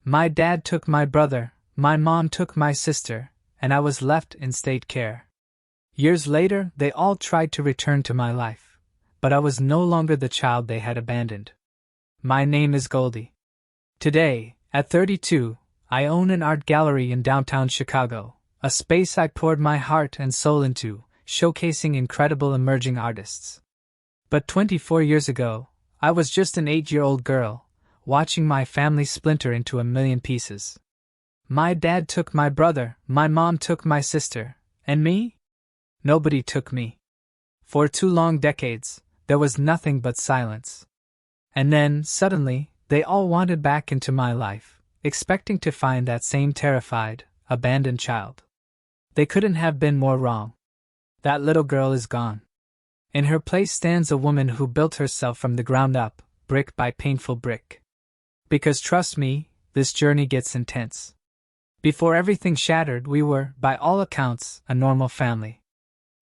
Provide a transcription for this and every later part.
My dad took my brother, my mom took my sister, and I was left in state care. Years later, they all tried to return to my life, but I was no longer the child they had abandoned. My name is Goldie. Today, at 32, I own an art gallery in downtown Chicago, a space I poured my heart and soul into, showcasing incredible emerging artists. But 24 years ago, I was just an 8-year-old girl, watching my family splinter into a million pieces. My dad took my brother, my mom took my sister, and me? Nobody took me. For 2 long decades, there was nothing but silence. And then, suddenly, they all wandered back into my life, expecting to find that same terrified, abandoned child. They couldn't have been more wrong. That little girl is gone. In her place stands a woman who built herself from the ground up, brick by painful brick. Because trust me, this journey gets intense. Before everything shattered, we were, by all accounts, a normal family.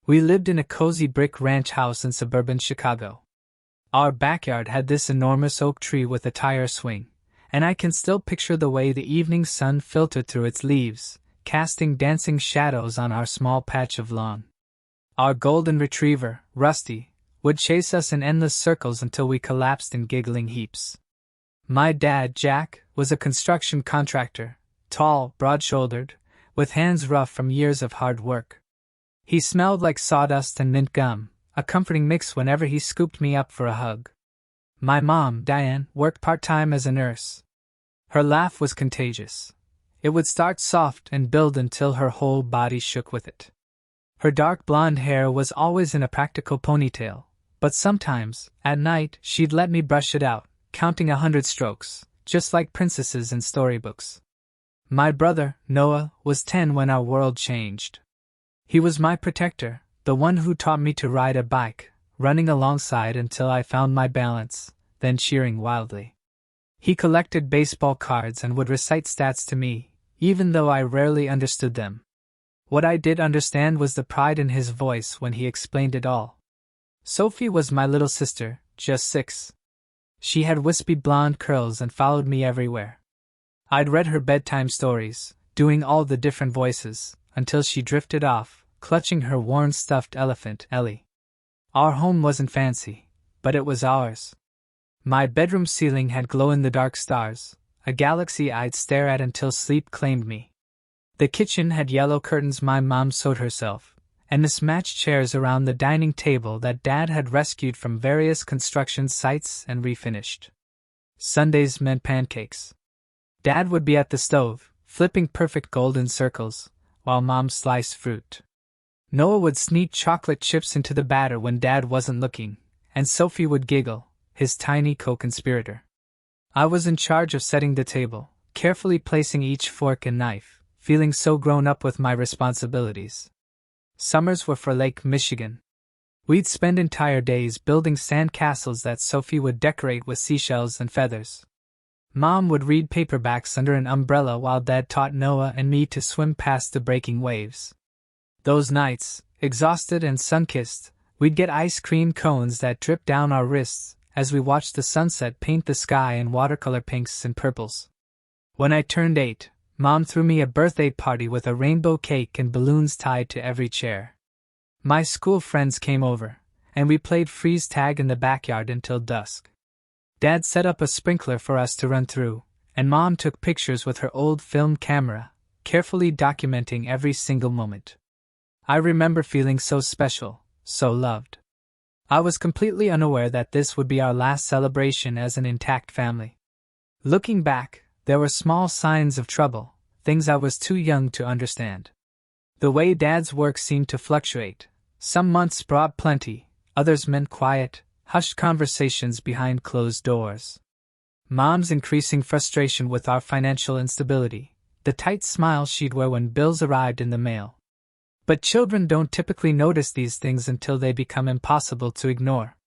We lived in a cozy brick ranch house in suburban Chicago. Our backyard had this enormous oak tree with a tire swing, and I can still picture the way the evening sun filtered through its leaves, casting dancing shadows on our small patch of lawn. Our golden retriever, Rusty, would chase us in endless circles until we collapsed in giggling heaps. My dad, Jack, was a construction contractor, tall, broad-shouldered, with hands rough from years of hard work. He smelled like sawdust and mint gum, a comforting mix whenever he scooped me up for a hug. My mom, Diane, worked part-time as a nurse. Her laugh was contagious. It would start soft and build until her whole body shook with it. Her dark blonde hair was always in a practical ponytail, but sometimes, at night, she'd let me brush it out, counting 100 strokes, just like princesses in storybooks. My brother, Noah, was 10 when our world changed. He was my protector, the one who taught me to ride a bike, running alongside until I found my balance, then cheering wildly. He collected baseball cards and would recite stats to me, even though I rarely understood them. What I did understand was the pride in his voice when he explained it all. Sophie was my little sister, just 6. She had wispy blonde curls and followed me everywhere. I'd read her bedtime stories, doing all the different voices, until she drifted off, clutching her worn stuffed elephant, Ellie. Our home wasn't fancy, but it was ours. My bedroom ceiling had glow-in-the-dark stars, a galaxy I'd stare at until sleep claimed me. The kitchen had yellow curtains my mom sewed herself, and mismatched chairs around the dining table that Dad had rescued from various construction sites and refinished. Sundays meant pancakes. Dad would be at the stove, flipping perfect golden circles, while Mom sliced fruit. Noah would sneak chocolate chips into the batter when Dad wasn't looking, and Sophie would giggle, his tiny co-conspirator. I was in charge of setting the table, carefully placing each fork and knife, feeling so grown up with my responsibilities. Summers were for Lake Michigan. We'd spend entire days building sand castles that Sophie would decorate with seashells and feathers. Mom would read paperbacks under an umbrella while Dad taught Noah and me to swim past the breaking waves. Those nights, exhausted and sun-kissed, we'd get ice cream cones that dripped down our wrists as we watched the sunset paint the sky in watercolor pinks and purples. When I turned 8, Mom threw me a birthday party with a rainbow cake and balloons tied to every chair. My school friends came over, and we played freeze tag in the backyard until dusk. Dad set up a sprinkler for us to run through, and Mom took pictures with her old film camera, carefully documenting every single moment. I remember feeling so special, so loved. I was completely unaware that this would be our last celebration as an intact family. Looking back, there were small signs of trouble, things I was too young to understand. The way Dad's work seemed to fluctuate. Some months brought plenty, others meant quiet, hushed conversations behind closed doors. Mom's increasing frustration with our financial instability, the tight smile she'd wear when bills arrived in the mail. But children don't typically notice these things until they become impossible to ignore.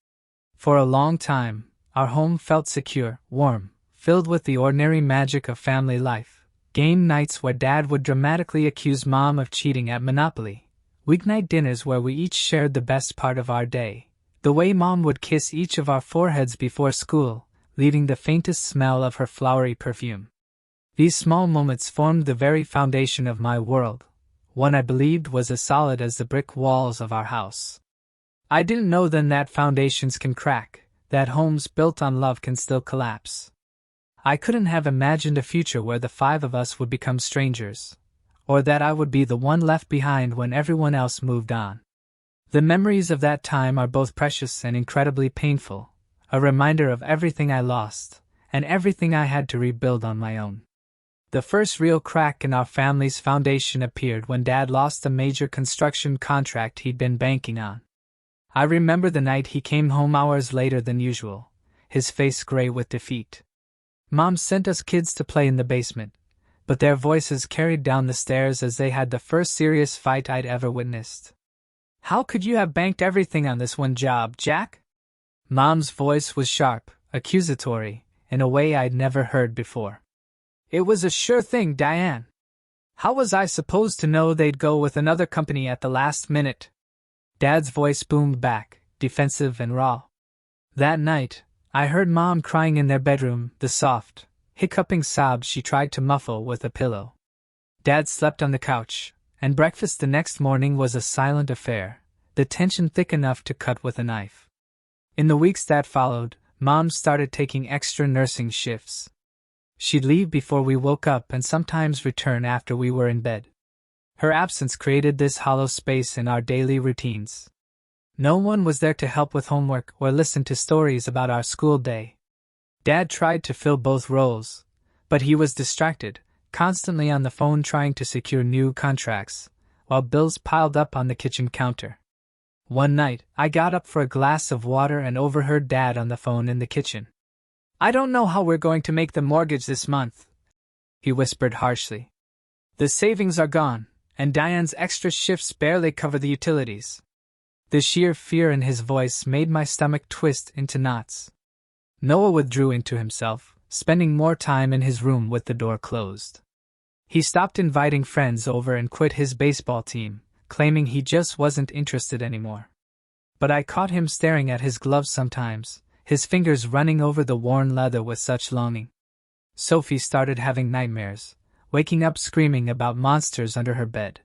For a long time, our home felt secure, warm, filled with the ordinary magic of family life. Game nights where Dad would dramatically accuse Mom of cheating at Monopoly. Weeknight dinners where we each shared the best part of our day. The way Mom would kiss each of our foreheads before school, leaving the faintest smell of her flowery perfume. These small moments formed the very foundation of my world, one I believed was as solid as the brick walls of our house. I didn't know then that foundations can crack, that homes built on love can still collapse. I couldn't have imagined a future where the five of us would become strangers, or that I would be the one left behind when everyone else moved on. The memories of that time are both precious and incredibly painful, a reminder of everything I lost, and everything I had to rebuild on my own. The first real crack in our family's foundation appeared when Dad lost a major construction contract he'd been banking on. I remember the night he came home hours later than usual, his face gray with defeat. Mom sent us kids to play in the basement, but their voices carried down the stairs as they had the first serious fight I'd ever witnessed. "How could you have banked everything on this one job, Jack?" Mom's voice was sharp, accusatory, in a way I'd never heard before. "It was a sure thing, Diane. How was I supposed to know they'd go with another company at the last minute?" Dad's voice boomed back, defensive and raw. That night, I heard Mom crying in their bedroom, the soft, hiccuping sobs she tried to muffle with a pillow. Dad slept on the couch, and breakfast the next morning was a silent affair, the tension thick enough to cut with a knife. In the weeks that followed, Mom started taking extra nursing shifts. She'd leave before we woke up and sometimes return after we were in bed. Her absence created this hollow space in our daily routines. No one was there to help with homework or listen to stories about our school day. Dad tried to fill both roles, but he was distracted, constantly on the phone trying to secure new contracts, while bills piled up on the kitchen counter. One night, I got up for a glass of water and overheard Dad on the phone in the kitchen. "I don't know how we're going to make the mortgage this month," he whispered harshly. "The savings are gone, and Diane's extra shifts barely cover the utilities." The sheer fear in his voice made my stomach twist into knots. Noah withdrew into himself, spending more time in his room with the door closed. He stopped inviting friends over and quit his baseball team, claiming he just wasn't interested anymore. But I caught him staring at his gloves sometimes, his fingers running over the worn leather with such longing. Sophie started having nightmares, waking up screaming about monsters under her bed.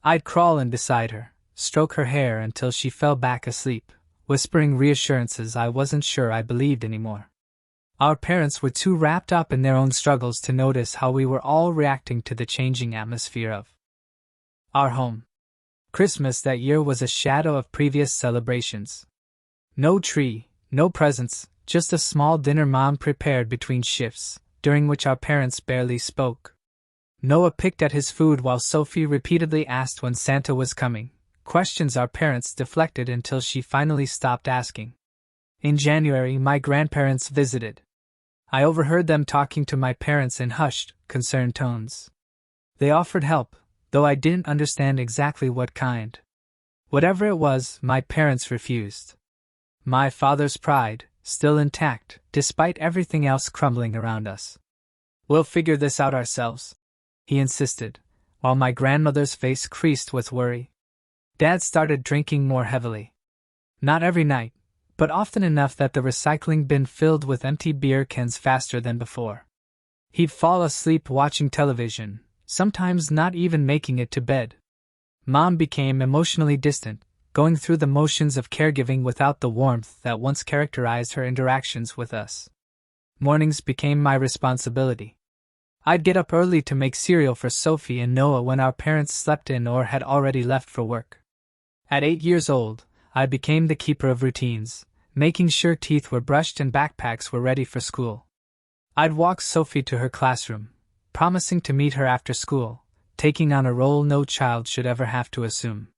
I'd crawl in beside her, stroke her hair until she fell back asleep, whispering reassurances I wasn't sure I believed anymore. Our parents were too wrapped up in their own struggles to notice how we were all reacting to the changing atmosphere of our home. Christmas that year was a shadow of previous celebrations. No tree, no presents, just a small dinner Mom prepared between shifts, during which our parents barely spoke. Noah picked at his food while Sophie repeatedly asked when Santa was coming, questions our parents deflected until she finally stopped asking. In January, my grandparents visited. I overheard them talking to my parents in hushed, concerned tones. They offered help, though I didn't understand exactly what kind. Whatever it was, my parents refused. My father's pride, still intact, despite everything else crumbling around us. "We'll figure this out ourselves," he insisted, while my grandmother's face creased with worry. Dad started drinking more heavily. Not every night, but often enough that the recycling bin filled with empty beer cans faster than before. He'd fall asleep watching television, sometimes not even making it to bed. Mom became emotionally distant, going through the motions of caregiving without the warmth that once characterized her interactions with us. Mornings became my responsibility. I'd get up early to make cereal for Sophie and Noah when our parents slept in or had already left for work. At 8 years old, I became the keeper of routines, making sure teeth were brushed and backpacks were ready for school. I'd walk Sophie to her classroom, promising to meet her after school, taking on a role no child should ever have to assume.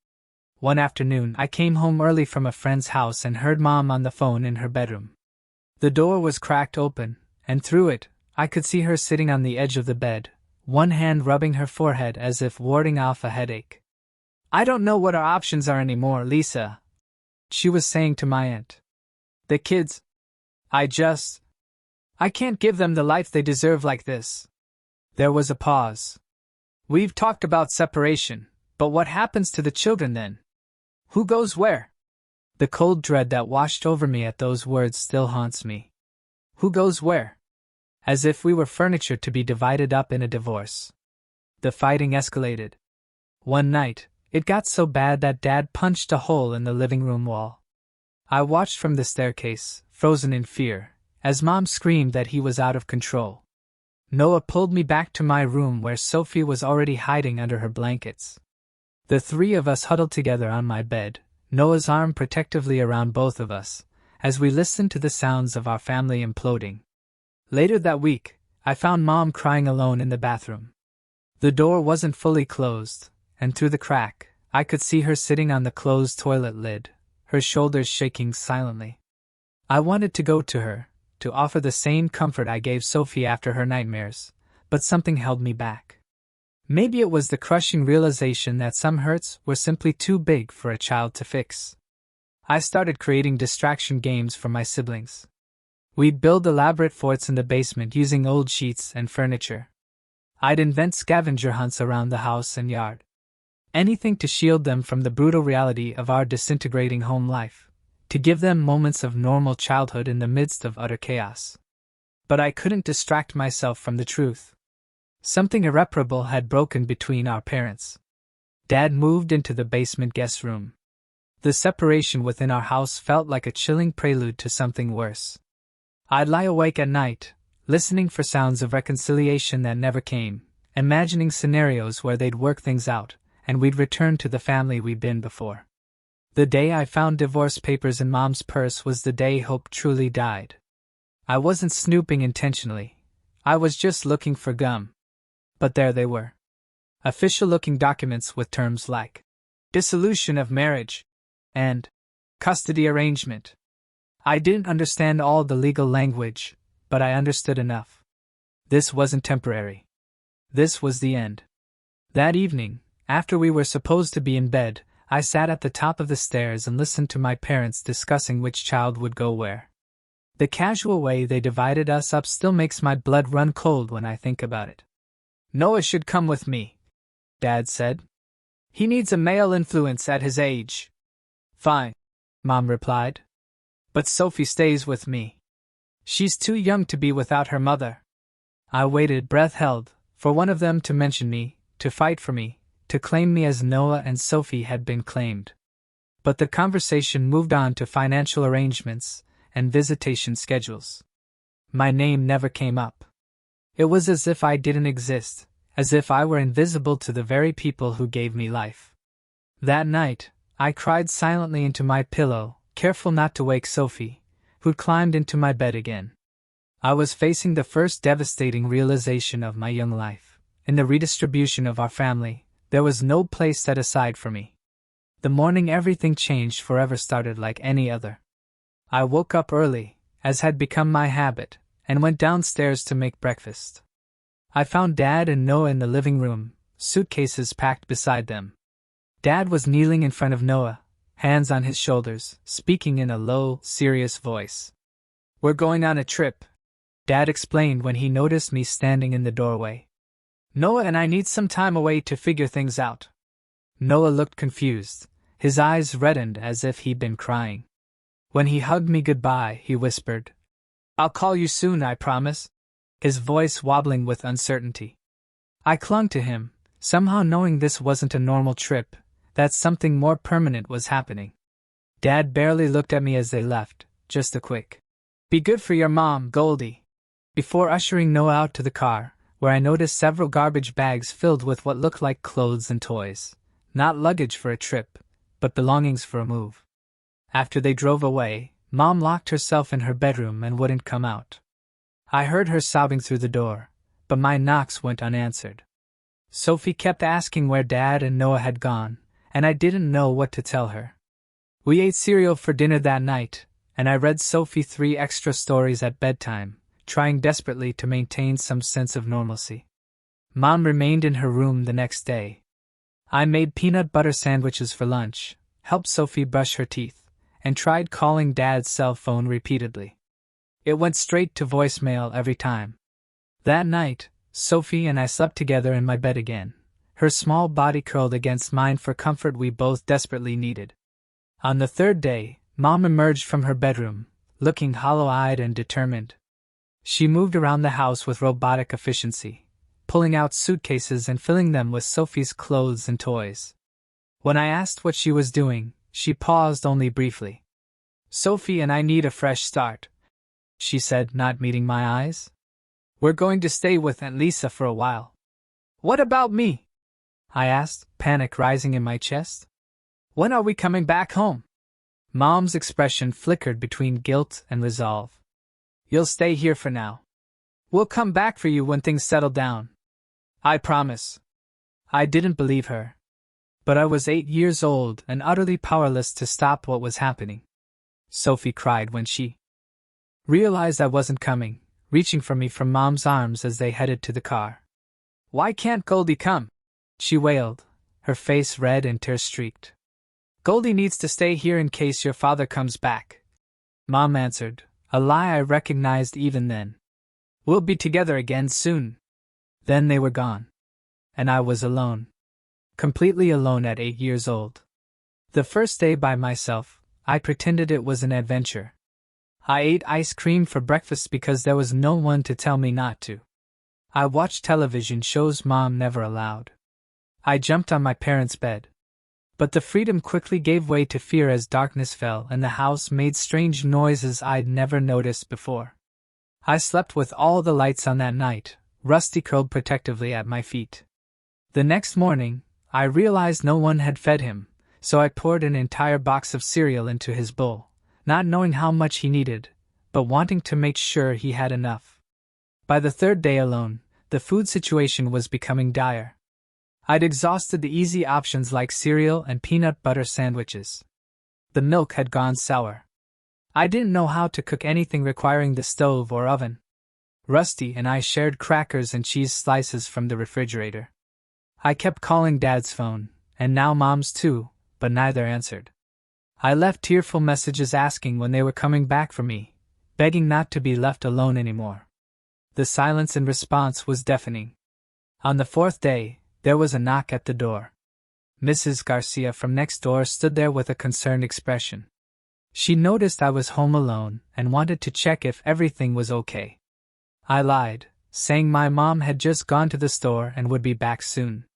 One afternoon, I came home early from a friend's house and heard Mom on the phone in her bedroom. The door was cracked open, and through it, I could see her sitting on the edge of the bed, one hand rubbing her forehead as if warding off a headache. "I don't know what our options are anymore, Lisa," she was saying to my aunt. "The kids. I can't give them the life they deserve like this." There was a pause. "We've talked about separation, but what happens to the children then? Who goes where?" The cold dread that washed over me at those words still haunts me. Who goes where? as if we were furniture to be divided up in a divorce. The fighting escalated. One night, it got so bad that Dad punched a hole in the living room wall. I watched from the staircase, frozen in fear, as Mom screamed that he was out of control. Noah pulled me back to my room where Sophie was already hiding under her blankets. The three of us huddled together on my bed, Noah's arm protectively around both of us, as we listened to the sounds of our family imploding. Later that week, I found Mom crying alone in the bathroom. The door wasn't fully closed, and through the crack, I could see her sitting on the closed toilet lid, her shoulders shaking silently. I wanted to go to her, to offer the same comfort I gave Sophie after her nightmares, but something held me back. Maybe it was the crushing realization that some hurts were simply too big for a child to fix. I started creating distraction games for my siblings. We'd build elaborate forts in the basement using old sheets and furniture. I'd invent scavenger hunts around the house and yard. Anything to shield them from the brutal reality of our disintegrating home life, to give them moments of normal childhood in the midst of utter chaos. But I couldn't distract myself from the truth. Something irreparable had broken between our parents. Dad moved into the basement guest room. The separation within our house felt like a chilling prelude to something worse. I'd lie awake at night, listening for sounds of reconciliation that never came, imagining scenarios where they'd work things out, and we'd return to the family we'd been before. The day I found divorce papers in Mom's purse was the day hope truly died. I wasn't snooping intentionally. I was just looking for gum. But there they were. Official-looking documents with terms like dissolution of marriage and custody arrangement. I didn't understand all the legal language, but I understood enough. This wasn't temporary. This was the end. That evening, after we were supposed to be in bed, I sat at the top of the stairs and listened to my parents discussing which child would go where. The casual way they divided us up still makes my blood run cold when I think about it. Noah should come with me, Dad said. He needs a male influence at his age. Fine, Mom replied. But Sophie stays with me. She's too young to be without her mother. I waited, breath held, for one of them to mention me, to fight for me, to claim me as Noah and Sophie had been claimed. But the conversation moved on to financial arrangements and visitation schedules. My name never came up. It was as if I didn't exist, as if I were invisible to the very people who gave me life. That night, I cried silently into my pillow, careful not to wake Sophie, who'd climbed into my bed again. I was facing the first devastating realization of my young life. In the redistribution of our family, there was no place set aside for me. The morning everything changed forever started like any other. I woke up early, as had become my habit, and went downstairs to make breakfast. I found Dad and Noah in the living room, suitcases packed beside them. Dad was kneeling in front of Noah, hands on his shoulders, speaking in a low, serious voice. "We're going on a trip," Dad explained when he noticed me standing in the doorway. "Noah and I need some time away to figure things out." Noah looked confused, his eyes reddened as if he'd been crying. When he hugged me goodbye, he whispered, "I'll call you soon, I promise," his voice wobbling with uncertainty. I clung to him, somehow knowing this wasn't a normal trip, that something more permanent was happening. Dad barely looked at me as they left, just a quick, "Be good for your mom, Goldie," before ushering Noah out to the car, where I noticed several garbage bags filled with what looked like clothes and toys, not luggage for a trip, but belongings for a move. After they drove away, Mom locked herself in her bedroom and wouldn't come out. I heard her sobbing through the door, but my knocks went unanswered. Sophie kept asking where Dad and Noah had gone, and I didn't know what to tell her. We ate cereal for dinner that night, and I read Sophie 3 extra stories at bedtime, trying desperately to maintain some sense of normalcy. Mom remained in her room the next day. I made peanut butter sandwiches for lunch, helped Sophie brush her teeth, and tried calling Dad's cell phone repeatedly. It went straight to voicemail every time. That night, Sophie and I slept together in my bed again, her small body curled against mine for comfort we both desperately needed. On the third day, Mom emerged from her bedroom, looking hollow-eyed and determined. She moved around the house with robotic efficiency, pulling out suitcases and filling them with Sophie's clothes and toys. When I asked what she was doing, she paused only briefly. "Sophie and I need a fresh start," she said, not meeting my eyes. "We're going to stay with Aunt Lisa for a while." "What about me?" I asked, panic rising in my chest. "When are we coming back home?" Mom's expression flickered between guilt and resolve. "You'll stay here for now. We'll come back for you when things settle down. I promise." I didn't believe her. But I was 8 years old and utterly powerless to stop what was happening. Sophie cried when she realized I wasn't coming, reaching for me from Mom's arms as they headed to the car. "Why can't Goldie come?" she wailed, her face red and tear-streaked. "Goldie needs to stay here in case your father comes back," Mom answered, a lie I recognized even then. "We'll be together again soon." Then they were gone. And I was alone. Completely alone at 8 years old. The first day by myself, I pretended it was an adventure. I ate ice cream for breakfast because there was no one to tell me not to. I watched television shows Mom never allowed. I jumped on my parents' bed. But the freedom quickly gave way to fear as darkness fell and the house made strange noises I'd never noticed before. I slept with all the lights on that night, Rusty curled protectively at my feet. The next morning, I realized no one had fed him, so I poured an entire box of cereal into his bowl, not knowing how much he needed, but wanting to make sure he had enough. By the third day alone, the food situation was becoming dire. I'd exhausted the easy options like cereal and peanut butter sandwiches. The milk had gone sour. I didn't know how to cook anything requiring the stove or oven. Rusty and I shared crackers and cheese slices from the refrigerator. I kept calling Dad's phone, and now Mom's too, but neither answered. I left tearful messages asking when they were coming back for me, begging not to be left alone anymore. The silence in response was deafening. On the fourth day, there was a knock at the door. Mrs. Garcia from next door stood there with a concerned expression. She noticed I was home alone and wanted to check if everything was okay. I lied, saying my mom had just gone to the store and would be back soon.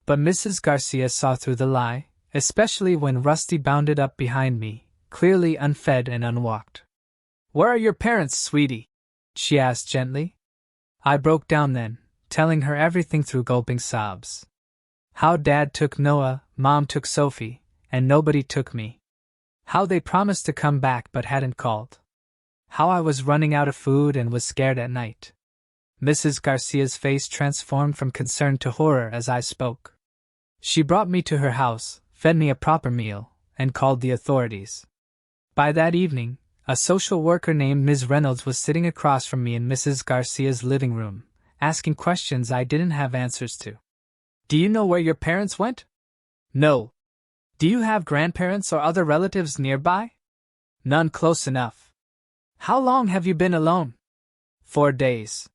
But Mrs. Garcia saw through the lie, especially when Rusty bounded up behind me, clearly unfed and unwalked. "Where are your parents, sweetie?" she asked gently. I broke down then, telling her everything through gulping sobs. How Dad took Noah, Mom took Sophie, and nobody took me. How they promised to come back but hadn't called. How I was running out of food and was scared at night. Mrs. Garcia's face transformed from concern to horror as I spoke. She brought me to her house, fed me a proper meal, and called the authorities. By that evening, a social worker named Ms. Reynolds was sitting across from me in Mrs. Garcia's living room, asking questions I didn't have answers to. "Do you know where your parents went?" "No." "Do you have grandparents or other relatives nearby?" "None close enough." "How long have you been alone?" 4 days.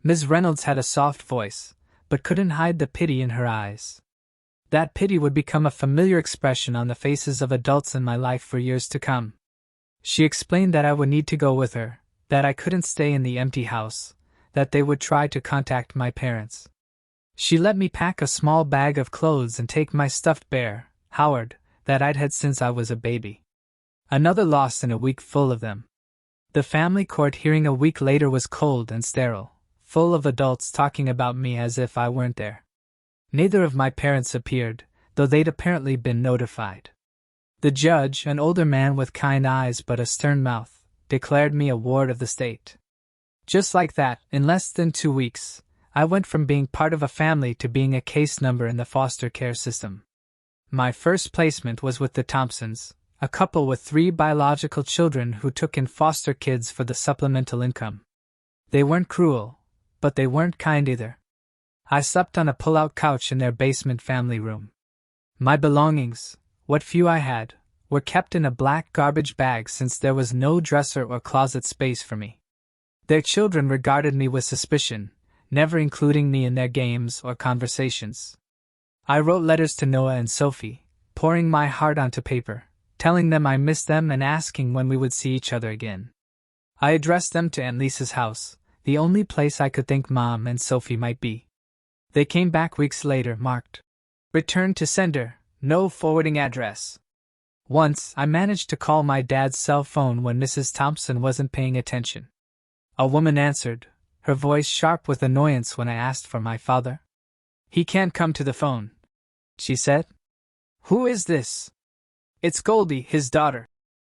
Ms. Reynolds had a soft voice, but couldn't hide the pity in her eyes. That pity would become a familiar expression on the faces of adults in my life for years to come. She explained that I would need to go with her, that I couldn't stay in the empty house, that they would try to contact my parents. She let me pack a small bag of clothes and take my stuffed bear, Howard, that I'd had since I was a baby. Another loss in a week full of them. The family court hearing a week later was cold and sterile, full of adults talking about me as if I weren't there. Neither of my parents appeared, though they'd apparently been notified. The judge, an older man with kind eyes but a stern mouth, declared me a ward of the state. Just like that, in less than 2 weeks, I went from being part of a family to being a case number in the foster care system. My first placement was with the Thompsons, a couple with 3 biological children who took in foster kids for the supplemental income. They weren't cruel, but they weren't kind either. I slept on a pull-out couch in their basement family room. My belongings, what few I had, were kept in a black garbage bag since there was no dresser or closet space for me. Their children regarded me with suspicion, never including me in their games or conversations. I wrote letters to Noah and Sophie, pouring my heart onto paper, telling them I missed them and asking when we would see each other again. I addressed them to Aunt Lisa's house, the only place I could think Mom and Sophie might be. They came back weeks later, marked "Return to sender, no forwarding address." Once, I managed to call my dad's cell phone when Mrs. Thompson wasn't paying attention. A woman answered, her voice sharp with annoyance when I asked for my father. "He can't come to the phone," she said. "Who is this?" "It's Goldie, his daughter,"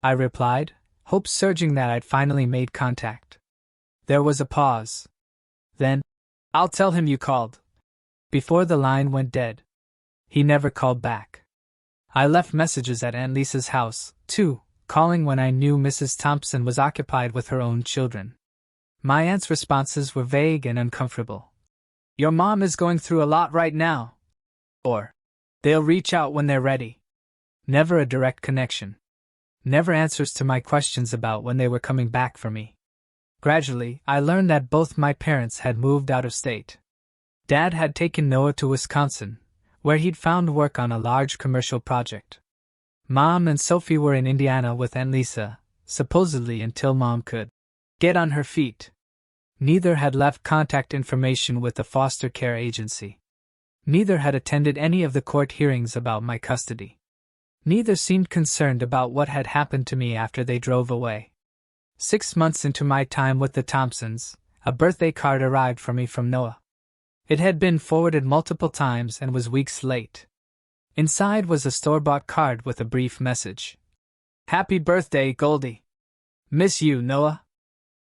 I replied, hope surging that I'd finally made contact. There was a pause. Then, "I'll tell him you called," before the line went dead. He never called back. I left messages at Aunt Lisa's house, too, calling when I knew Mrs. Thompson was occupied with her own children. My aunt's responses were vague and uncomfortable. "Your mom is going through a lot right now." Or, "They'll reach out when they're ready." Never a direct connection. Never answers to my questions about when they were coming back for me. Gradually, I learned that both my parents had moved out of state. Dad had taken Noah to Wisconsin, where he'd found work on a large commercial project. Mom and Sophie were in Indiana with Aunt Lisa, supposedly until Mom could get on her feet. Neither had left contact information with the foster care agency. Neither had attended any of the court hearings about my custody. Neither seemed concerned about what had happened to me after they drove away. 6 months into my time with the Thompsons, a birthday card arrived for me from Noah. It had been forwarded multiple times and was weeks late. Inside was a store-bought card with a brief message. "Happy birthday, Goldie. Miss you, Noah."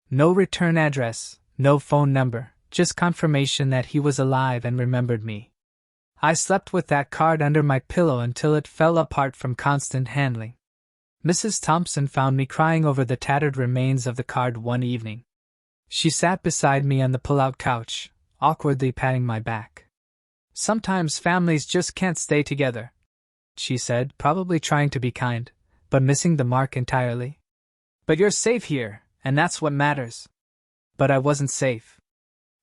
No return address, no phone number, just confirmation that he was alive and remembered me. I slept with that card under my pillow until it fell apart from constant handling. Mrs. Thompson found me crying over the tattered remains of the card one evening. She sat beside me on the pull-out couch, awkwardly patting my back. "Sometimes families just can't stay together," she said, probably trying to be kind, but missing the mark entirely. "But you're safe here, and that's what matters." But I wasn't safe.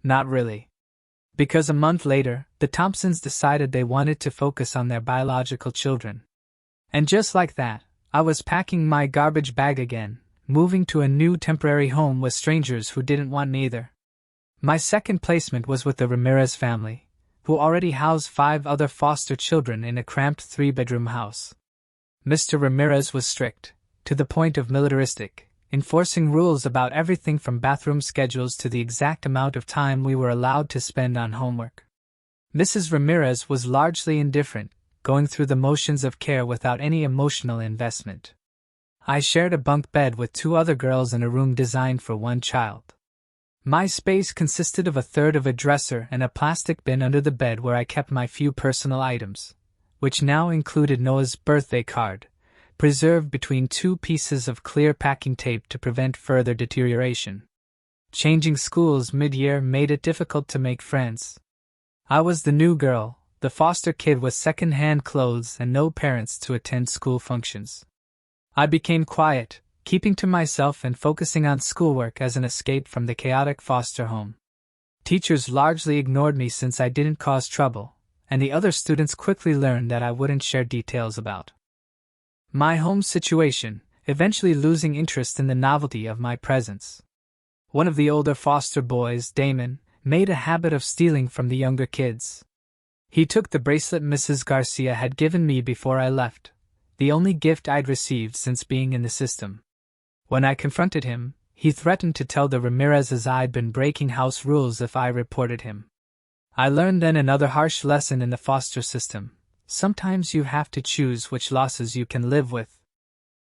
Not really. Because a month later, the Thompsons decided they wanted to focus on their biological children. And just like that, I was packing my garbage bag again, moving to a new temporary home with strangers who didn't want neither. My second placement was with the Ramirez family, who already housed 5 other foster children in a cramped 3-bedroom house. Mr. Ramirez was strict, to the point of militaristic, enforcing rules about everything from bathroom schedules to the exact amount of time we were allowed to spend on homework. Mrs. Ramirez was largely indifferent, going through the motions of care without any emotional investment. I shared a bunk bed with 2 other girls in a room designed for 1 child. My space consisted of a third of a dresser and a plastic bin under the bed where I kept my few personal items, which now included Noah's birthday card, preserved between 2 pieces of clear packing tape to prevent further deterioration. Changing schools mid-year made it difficult to make friends. I was the new girl, the foster kid with second-hand clothes and no parents to attend school functions. I became quiet, keeping to myself and focusing on schoolwork as an escape from the chaotic foster home. Teachers largely ignored me since I didn't cause trouble, and the other students quickly learned that I wouldn't share details about my home situation, eventually losing interest in the novelty of my presence. One of the older foster boys, Damon, made a habit of stealing from the younger kids. He took the bracelet Mrs. Garcia had given me before I left, the only gift I'd received since being in the system. When I confronted him, he threatened to tell the Ramirez's I'd been breaking house rules if I reported him. I learned then another harsh lesson in the foster system. Sometimes you have to choose which losses you can live with.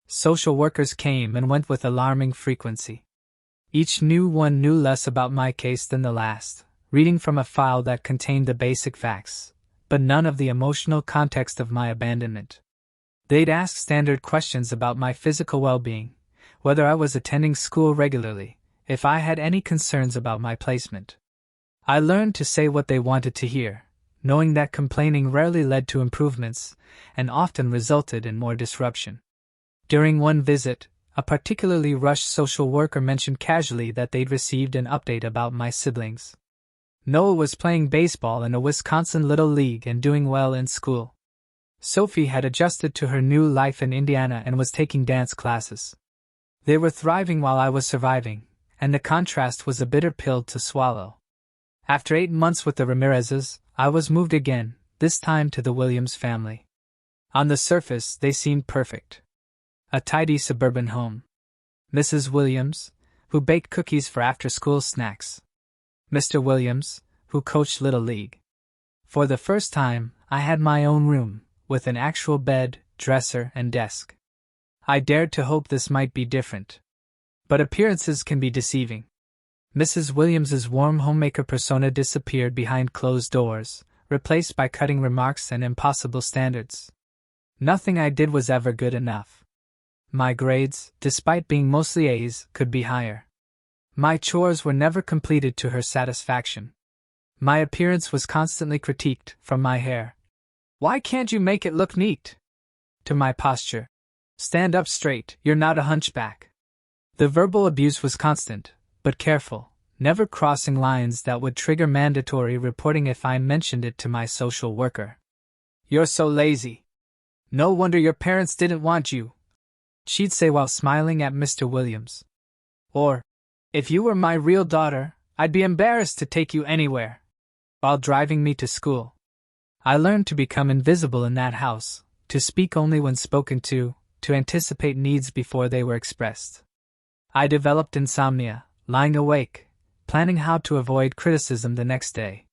Social workers came and went with alarming frequency. Each new one knew less about my case than the last, reading from a file that contained the basic facts, but none of the emotional context of my abandonment. They'd ask standard questions about my physical well-being, whether I was attending school regularly, if I had any concerns about my placement. I learned to say what they wanted to hear, knowing that complaining rarely led to improvements, and often resulted in more disruption. During one visit, a particularly rushed social worker mentioned casually that they'd received an update about my siblings. Noah was playing baseball in a Wisconsin Little League and doing well in school. Sophie had adjusted to her new life in Indiana and was taking dance classes. They were thriving while I was surviving, and the contrast was a bitter pill to swallow. After 8 months with the Ramirezes, I was moved again, this time to the Williams family. On the surface, they seemed perfect. A tidy suburban home. Mrs. Williams, who baked cookies for after-school snacks. Mr. Williams, who coached Little League. For the first time, I had my own room, with an actual bed, dresser, and desk. I dared to hope this might be different. But appearances can be deceiving. Mrs. Williams's warm homemaker persona disappeared behind closed doors, replaced by cutting remarks and impossible standards. Nothing I did was ever good enough. My grades, despite being mostly A's, could be higher. My chores were never completed to her satisfaction. My appearance was constantly critiqued, from my hair. "Why can't you make it look neat?" to my posture. "Stand up straight, you're not a hunchback." The verbal abuse was constant, but careful, never crossing lines that would trigger mandatory reporting if I mentioned it to my social worker. "You're so lazy. No wonder your parents didn't want you," she'd say while smiling at Mr. Williams. Or, "If you were my real daughter, I'd be embarrassed to take you anywhere," while driving me to school. I learned to become invisible in that house, to speak only when spoken to anticipate needs before they were expressed. I developed insomnia, lying awake, planning how to avoid criticism the next day.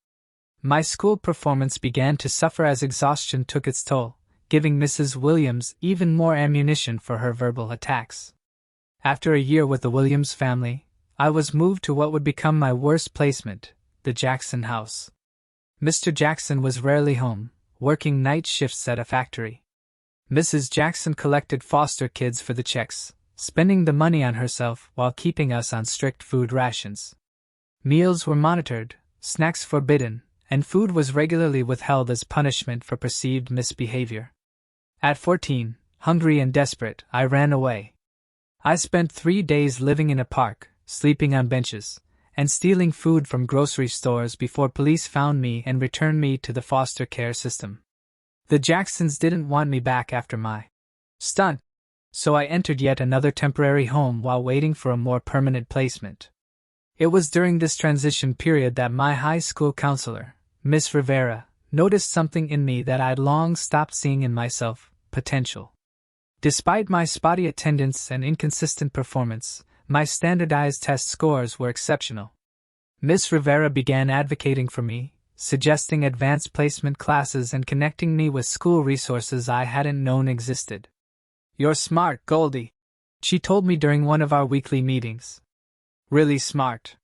My school performance began to suffer as exhaustion took its toll, giving Mrs. Williams even more ammunition for her verbal attacks. After a year with the Williams family, I was moved to what would become my worst placement, the Jackson house. Mr. Jackson was rarely home, working night shifts at a factory. Mrs. Jackson collected foster kids for the checks, spending the money on herself while keeping us on strict food rations. Meals were monitored, snacks forbidden, and food was regularly withheld as punishment for perceived misbehavior. At 14, hungry and desperate, I ran away. I spent 3 days living in a park, sleeping on benches, and stealing food from grocery stores before police found me and returned me to the foster care system. The Jacksons didn't want me back after my stunt, so I entered yet another temporary home while waiting for a more permanent placement. It was during this transition period that my high school counselor, Miss Rivera, noticed something in me that I'd long stopped seeing in myself: potential. Despite my spotty attendance and inconsistent performance, my standardized test scores were exceptional. Miss Rivera began advocating for me, suggesting advanced placement classes and connecting me with school resources I hadn't known existed. "You're smart, Goldie," she told me during one of our weekly meetings. "Really smart.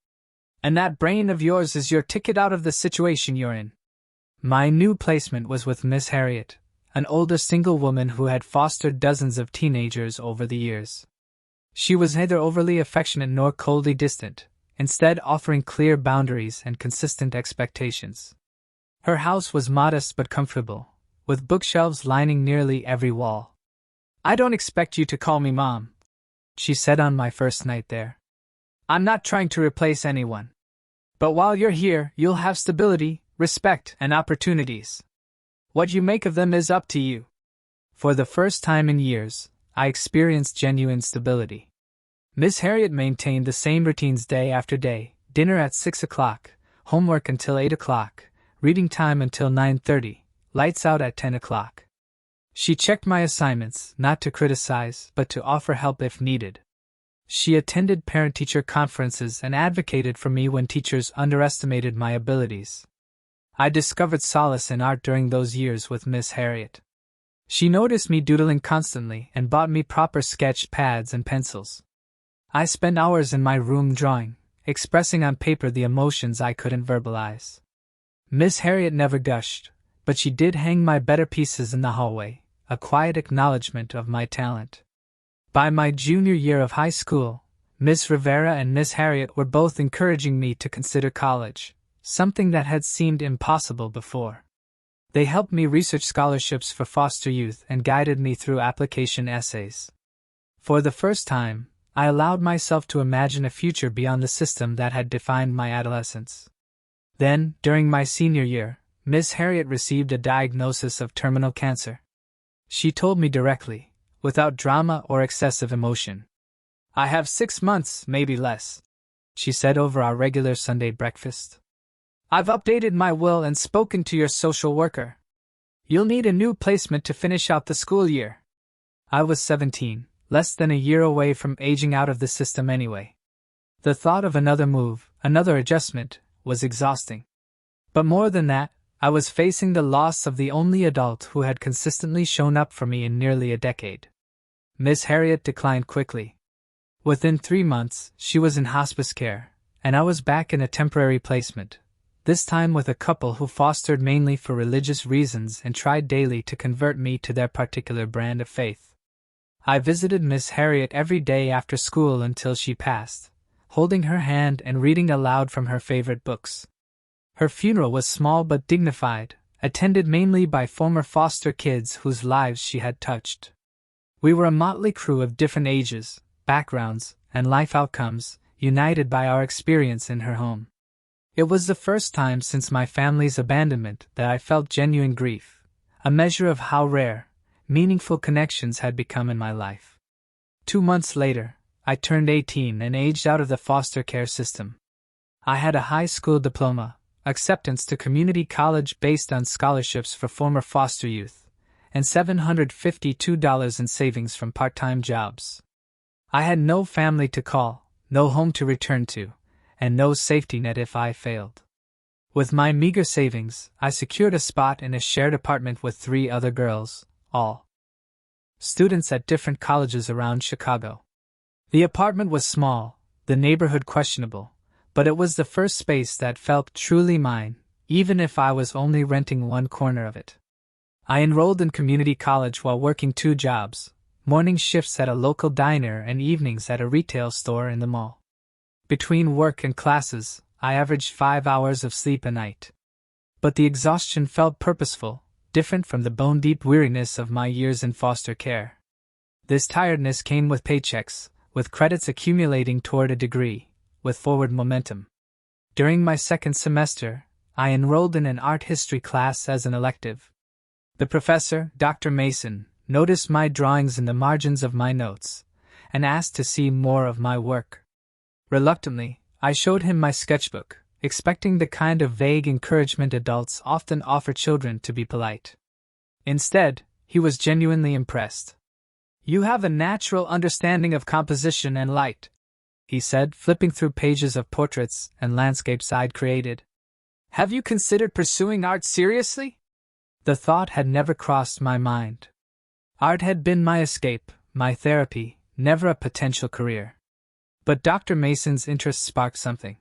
And that brain of yours is your ticket out of the situation you're in." My new placement was with Miss Harriet, an older single woman who had fostered dozens of teenagers over the years. She was neither overly affectionate nor coldly distant, instead offering clear boundaries and consistent expectations. Her house was modest but comfortable, with bookshelves lining nearly every wall. "I don't expect you to call me Mom," she said on my first night there. "I'm not trying to replace anyone. But while you're here, you'll have stability, respect, and opportunities. What you make of them is up to you." For the first time in years, I experienced genuine stability. Miss Harriet maintained the same routines day after day: dinner at 6 o'clock, homework until 8 o'clock, reading time until 9:30, lights out at 10 o'clock. She checked my assignments, not to criticize, but to offer help if needed. She attended parent-teacher conferences and advocated for me when teachers underestimated my abilities. I discovered solace in art during those years with Miss Harriet. She noticed me doodling constantly and bought me proper sketch pads and pencils. I spent hours in my room drawing, expressing on paper the emotions I couldn't verbalize. Miss Harriet never gushed, but she did hang my better pieces in the hallway, a quiet acknowledgement of my talent. By my junior year of high school, Miss Rivera and Miss Harriet were both encouraging me to consider college, something that had seemed impossible before. They helped me research scholarships for foster youth and guided me through application essays. For the first time, I allowed myself to imagine a future beyond the system that had defined my adolescence. Then, during my senior year, Miss Harriet received a diagnosis of terminal cancer. She told me directly, without drama or excessive emotion. I have 6 months, maybe less, she said over our regular Sunday breakfast. I've updated my will and spoken to your social worker. You'll need a new placement to finish out the school year. I was 17, less than a year away from aging out of the system anyway. The thought of another move, another adjustment, was exhausting. But more than that, I was facing the loss of the only adult who had consistently shown up for me in nearly a decade. Miss Harriet declined quickly. Within 3 months, she was in hospice care, and I was back in a temporary placement, this time with a couple who fostered mainly for religious reasons and tried daily to convert me to their particular brand of faith. I visited Miss Harriet every day after school until she passed, holding her hand and reading aloud from her favorite books. Her funeral was small but dignified, attended mainly by former foster kids whose lives she had touched. We were a motley crew of different ages, backgrounds, and life outcomes, united by our experience in her home. It was the first time since my family's abandonment that I felt genuine grief, a measure of how rare, meaningful connections had become in my life. 2 months later, I turned 18 and aged out of the foster care system. I had a high school diploma, acceptance to community college based on scholarships for former foster youth, and $752 in savings from part-time jobs. I had no family to call, no home to return to, and no safety net if I failed. With my meager savings, I secured a spot in a shared apartment with 3 other girls, all students at different colleges around Chicago. The apartment was small, the neighborhood questionable, but it was the first space that felt truly mine, even if I was only renting one corner of it. I enrolled in community college while working 2 jobs, morning shifts at a local diner and evenings at a retail store in the mall. Between work and classes, I averaged 5 hours of sleep a night. But the exhaustion felt purposeful, different from the bone-deep weariness of my years in foster care. This tiredness came with paychecks, with credits accumulating toward a degree, with forward momentum. During my 2nd semester, I enrolled in an art history class as an elective. The professor, Dr. Mason, noticed my drawings in the margins of my notes, and asked to see more of my work. Reluctantly, I showed him my sketchbook, expecting the kind of vague encouragement adults often offer children to be polite. Instead, he was genuinely impressed. "You have a natural understanding of composition and light," he said, flipping through pages of portraits and landscapes I'd created. "Have you considered pursuing art seriously?" The thought had never crossed my mind. Art had been my escape, my therapy, never a potential career. But Dr. Mason's interest sparked something.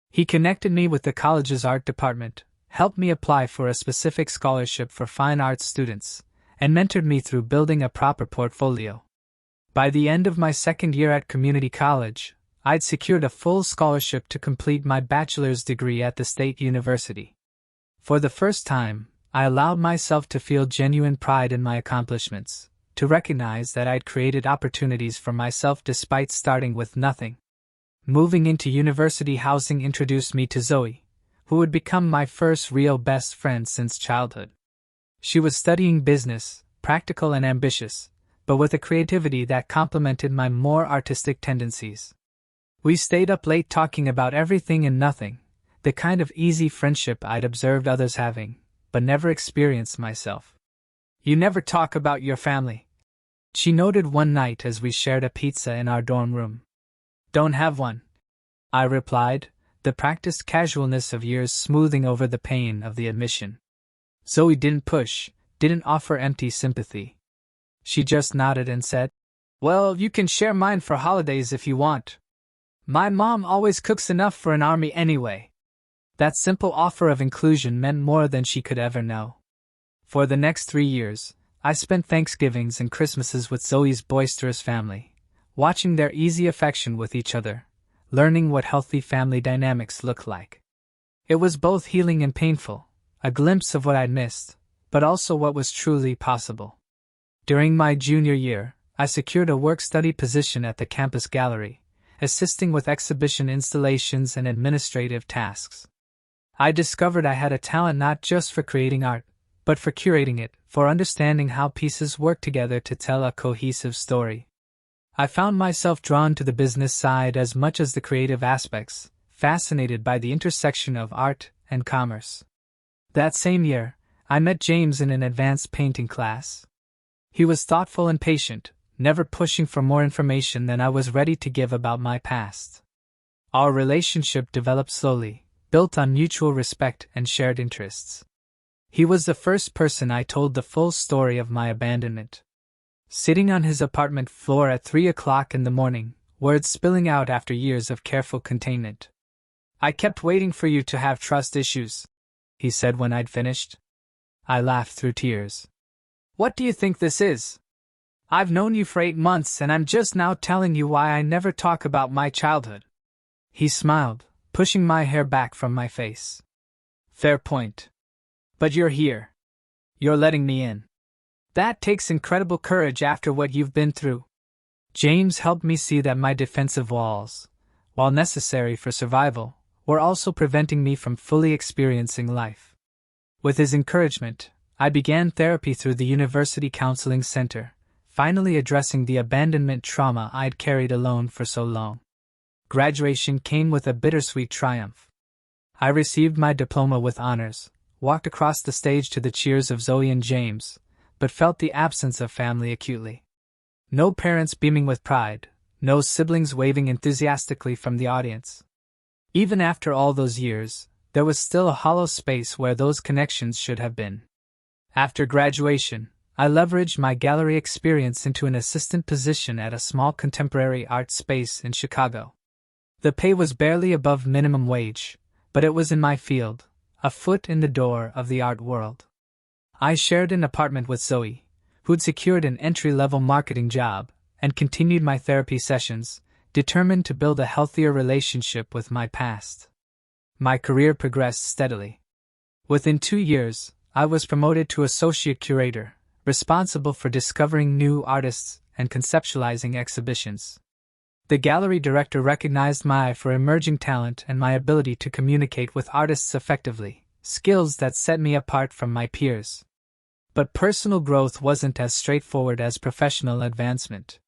He connected me with the college's art department, helped me apply for a specific scholarship for fine arts students, and mentored me through building a proper portfolio. By the end of my 2nd year at community college, I'd secured a full scholarship to complete my bachelor's degree at the state university. For the first time, I allowed myself to feel genuine pride in my accomplishments, to recognize that I'd created opportunities for myself despite starting with nothing. Moving into university housing introduced me to Zoe, who would become my first real best friend since childhood. She was studying business, practical and ambitious, but with a creativity that complemented my more artistic tendencies. We stayed up late talking about everything and nothing, the kind of easy friendship I'd observed others having, but never experienced myself. "You never talk about your family," she noted one night as we shared a pizza in our dorm room. "Don't have one," I replied, the practiced casualness of years smoothing over the pain of the admission. Zoe didn't push, didn't offer empty sympathy. She just nodded and said, "Well, you can share mine for holidays if you want. My mom always cooks enough for an army anyway." That simple offer of inclusion meant more than she could ever know. For the next 3 years, I spent Thanksgivings and Christmases with Zoe's boisterous family, watching their easy affection with each other, learning what healthy family dynamics look like. It was both healing and painful, a glimpse of what I'd missed, but also what was truly possible. During my junior year, I secured a work-study position at the campus gallery, assisting with exhibition installations and administrative tasks. I discovered I had a talent not just for creating art, but for curating it, for understanding how pieces work together to tell a cohesive story. I found myself drawn to the business side as much as the creative aspects, fascinated by the intersection of art and commerce. That same year, I met James in an advanced painting class. He was thoughtful and patient, never pushing for more information than I was ready to give about my past. Our relationship developed slowly, built on mutual respect and shared interests. He was the first person I told the full story of my abandonment. Sitting on his apartment floor at 3 o'clock in the morning, words spilling out after years of careful containment. "I kept waiting for you to have trust issues," he said when I'd finished. I laughed through tears. "What do you think this is? I've known you for 8 months and I'm just now telling you why I never talk about my childhood." He smiled, pushing my hair back from my face. "Fair point. But you're here. You're letting me in. That takes incredible courage after what you've been through." James helped me see that my defensive walls, while necessary for survival, were also preventing me from fully experiencing life. With his encouragement, I began therapy through the University Counseling Center, finally addressing the abandonment trauma I'd carried alone for so long. Graduation came with a bittersweet triumph. I received my diploma with honors, walked across the stage to the cheers of Zoe and James, but felt the absence of family acutely. No parents beaming with pride, no siblings waving enthusiastically from the audience. Even after all those years, there was still a hollow space where those connections should have been. After graduation, I leveraged my gallery experience into an assistant position at a small contemporary art space in Chicago. The pay was barely above minimum wage, but it was in my field, a foot in the door of the art world. I shared an apartment with Zoe, who'd secured an entry-level marketing job, and continued my therapy sessions, determined to build a healthier relationship with my past. My career progressed steadily. Within 2 years, I was promoted to associate curator, responsible for discovering new artists and conceptualizing exhibitions. The gallery director recognized my eye for emerging talent and my ability to communicate with artists effectively, skills that set me apart from my peers. But personal growth wasn't as straightforward as professional advancement.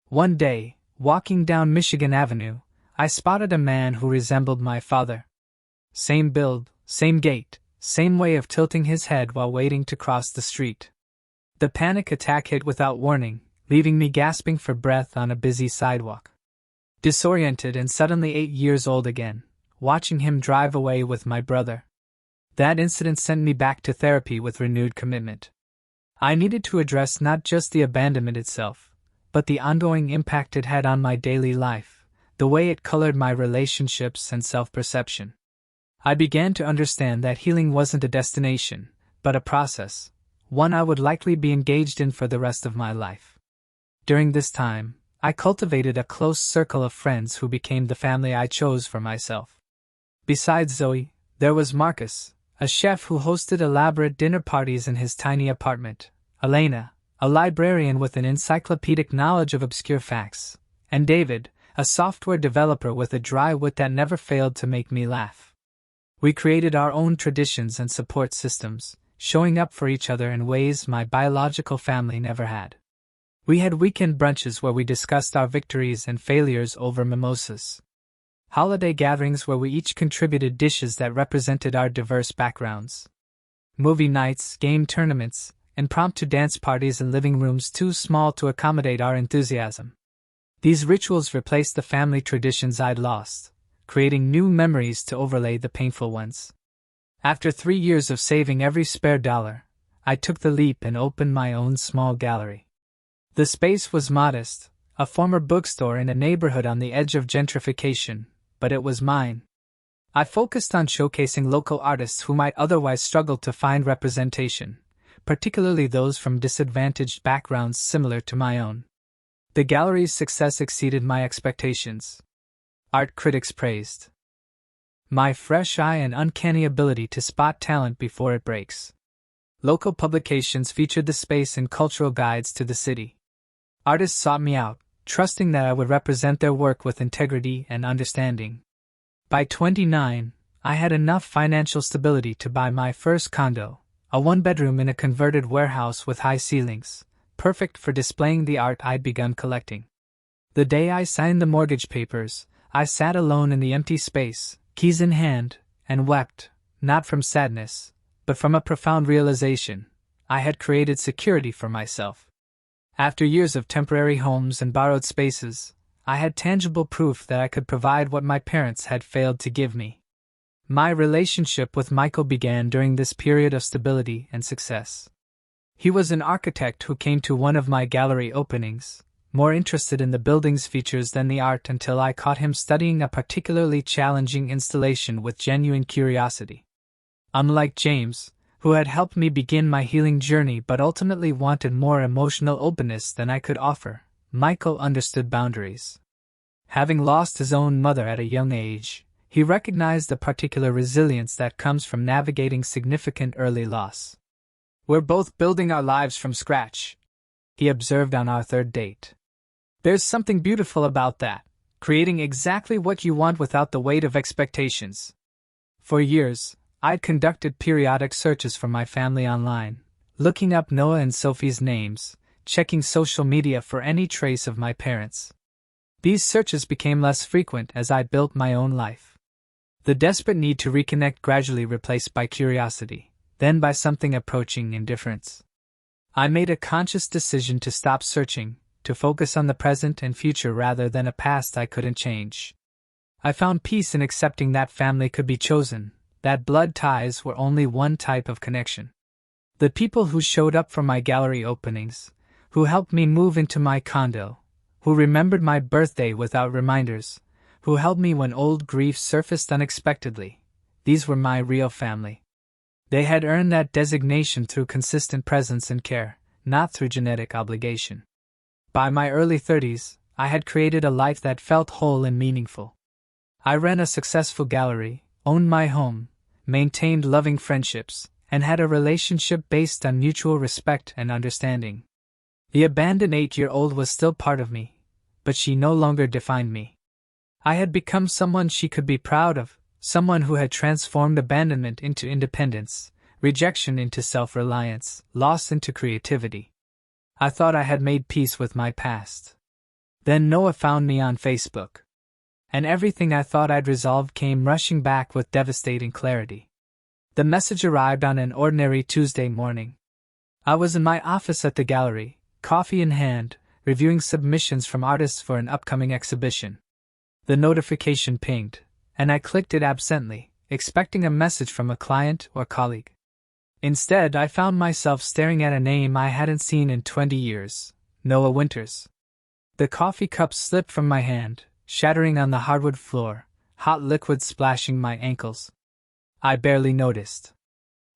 One day, walking down Michigan Avenue, I spotted a man who resembled my father. Same build, same gait, same way of tilting his head while waiting to cross the street. The panic attack hit without warning, leaving me gasping for breath on a busy sidewalk. Disoriented and suddenly 8 years old again, watching him drive away with my brother. That incident sent me back to therapy with renewed commitment. I needed to address not just the abandonment itself, but the ongoing impact it had on my daily life, the way it colored my relationships and self-perception. I began to understand that healing wasn't a destination, but a process, one I would likely be engaged in for the rest of my life. During this time, I cultivated a close circle of friends who became the family I chose for myself. Besides Zoe, there was Marcus, a chef who hosted elaborate dinner parties in his tiny apartment, Elena, a librarian with an encyclopedic knowledge of obscure facts, and David, a software developer with a dry wit that never failed to make me laugh. We created our own traditions and support systems, showing up for each other in ways my biological family never had. We had weekend brunches where we discussed our victories and failures over mimosas. Holiday gatherings where we each contributed dishes that represented our diverse backgrounds. Movie nights, game tournaments, impromptu dance parties in living rooms too small to accommodate our enthusiasm. These rituals replaced the family traditions I'd lost, creating new memories to overlay the painful ones. After 3 years of saving every spare dollar, I took the leap and opened my own small gallery. The space was modest, a former bookstore in a neighborhood on the edge of gentrification, but it was mine. I focused on showcasing local artists who might otherwise struggle to find representation, particularly those from disadvantaged backgrounds similar to my own. The gallery's success exceeded my expectations. Art critics praised my fresh eye and uncanny ability to spot talent before it breaks. Local publications featured the space in cultural guides to the city. Artists sought me out, trusting that I would represent their work with integrity and understanding. By 29, I had enough financial stability to buy my first condo, a one-bedroom in a converted warehouse with high ceilings, perfect for displaying the art I'd begun collecting. The day I signed the mortgage papers, I sat alone in the empty space, keys in hand, and wept, not from sadness, but from a profound realization. I had created security for myself. After years of temporary homes and borrowed spaces, I had tangible proof that I could provide what my parents had failed to give me. My relationship with Michael began during this period of stability and success. He was an architect who came to one of my gallery openings, more interested in the building's features than the art, until I caught him studying a particularly challenging installation with genuine curiosity. Unlike James, who had helped me begin my healing journey but ultimately wanted more emotional openness than I could offer, Michael understood boundaries. Having lost his own mother at a young age, he recognized the particular resilience that comes from navigating significant early loss. "We're both building our lives from scratch," he observed on our third date. "There's something beautiful about that, creating exactly what you want without the weight of expectations." For years, I'd conducted periodic searches for my family online, looking up Noah and Sophie's names, checking social media for any trace of my parents. These searches became less frequent as I built my own life. The desperate need to reconnect gradually replaced by curiosity, then by something approaching indifference. I made a conscious decision to stop searching, to focus on the present and future rather than a past I couldn't change. I found peace in accepting that family could be chosen, that blood ties were only one type of connection. The people who showed up for my gallery openings, who helped me move into my condo, who remembered my birthday without reminders, who helped me when old grief surfaced unexpectedly, these were my real family. They had earned that designation through consistent presence and care, not through genetic obligation. By my early 30s, I had created a life that felt whole and meaningful. I ran a successful gallery, owned my home, maintained loving friendships, and had a relationship based on mutual respect and understanding. The abandoned 8-year-old was still part of me, but she no longer defined me. I had become someone she could be proud of, someone who had transformed abandonment into independence, rejection into self-reliance, loss into creativity. I thought I had made peace with my past. Then Noah found me on Facebook. And everything I thought I'd resolved came rushing back with devastating clarity. The message arrived on an ordinary Tuesday morning. I was in my office at the gallery, coffee in hand, reviewing submissions from artists for an upcoming exhibition. The notification pinged, and I clicked it absently, expecting a message from a client or colleague. Instead, I found myself staring at a name I hadn't seen in 20 years, Noah Winters. The coffee cup slipped from my hand, shattering on the hardwood floor, hot liquid splashing my ankles. I barely noticed.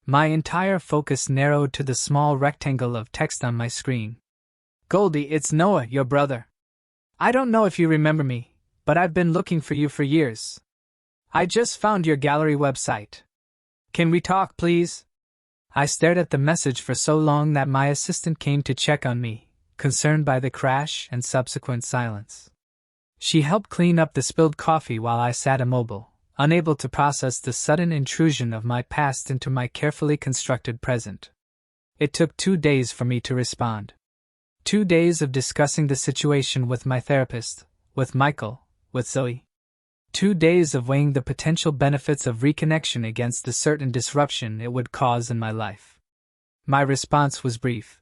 My entire focus narrowed to the small rectangle of text on my screen. "Goldie, it's Noah, your brother. I don't know if you remember me, but I've been looking for you for years. I just found your gallery website. Can we talk, please?" I stared at the message for so long that my assistant came to check on me, concerned by the crash and subsequent silence. She helped clean up the spilled coffee while I sat immobile, unable to process the sudden intrusion of my past into my carefully constructed present. It took 2 days for me to respond. 2 days of discussing the situation with my therapist, with Michael, with Zoe. 2 days of weighing the potential benefits of reconnection against the certain disruption it would cause in my life. My response was brief.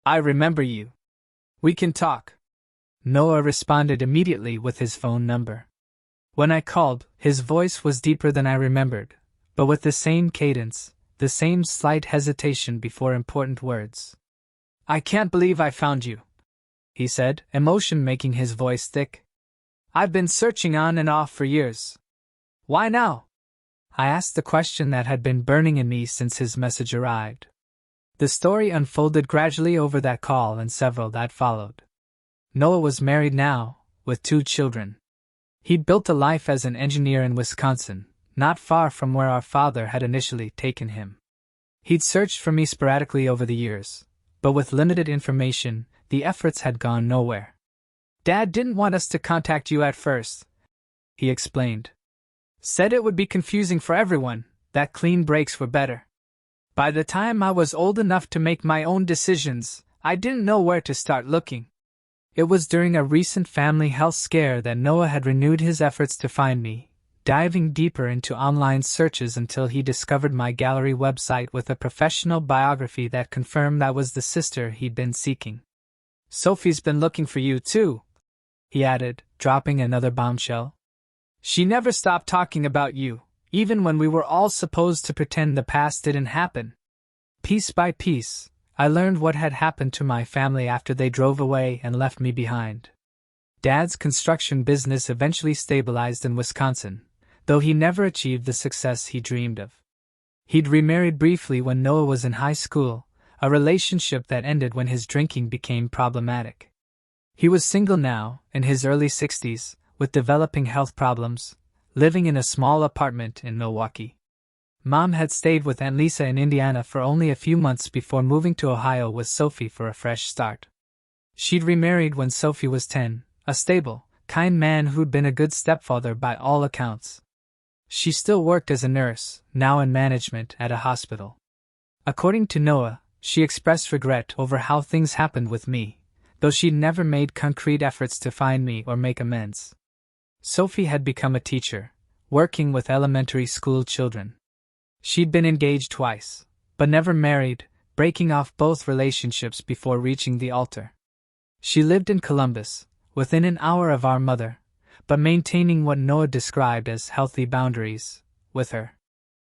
"I remember you. We can talk." Noah responded immediately with his phone number. When I called, his voice was deeper than I remembered, but with the same cadence, the same slight hesitation before important words. "I can't believe I found you," he said, emotion making his voice thick. "I've been searching on and off for years. Why now?" I asked the question that had been burning in me since his message arrived. The story unfolded gradually over that call and several that followed. Noah was married now, with 2 children. He'd built a life as an engineer in Wisconsin, not far from where our father had initially taken him. He'd searched for me sporadically over the years, but with limited information, the efforts had gone nowhere. "Dad didn't want us to contact you at first," he explained. "Said it would be confusing for everyone, that clean breaks were better. By the time I was old enough to make my own decisions, I didn't know where to start looking. It was during a recent family health scare that Noah had renewed his efforts to find me, diving deeper into online searches until he discovered my gallery website with a professional biography that confirmed I was the sister he'd been seeking. "Sophie's been looking for you too," he added, dropping another bombshell. "She never stopped talking about you, even when we were all supposed to pretend the past didn't happen." Piece by piece, I learned what had happened to my family after they drove away and left me behind. Dad's construction business eventually stabilized in Wisconsin, though he never achieved the success he dreamed of. He'd remarried briefly when Noah was in high school, a relationship that ended when his drinking became problematic. He was single now, in his early 60s, with developing health problems, living in a small apartment in Milwaukee. Mom had stayed with Aunt Lisa in Indiana for only a few months before moving to Ohio with Sophie for a fresh start. She'd remarried when Sophie was 10, a stable, kind man who'd been a good stepfather by all accounts. She still worked as a nurse, now in management at a hospital. According to Noah, she expressed regret over how things happened with me, though she'd never made concrete efforts to find me or make amends. Sophie had become a teacher, working with elementary school children. She'd been engaged twice, but never married, breaking off both relationships before reaching the altar. She lived in Columbus, within an hour of our mother, but maintaining what Noah described as healthy boundaries with her.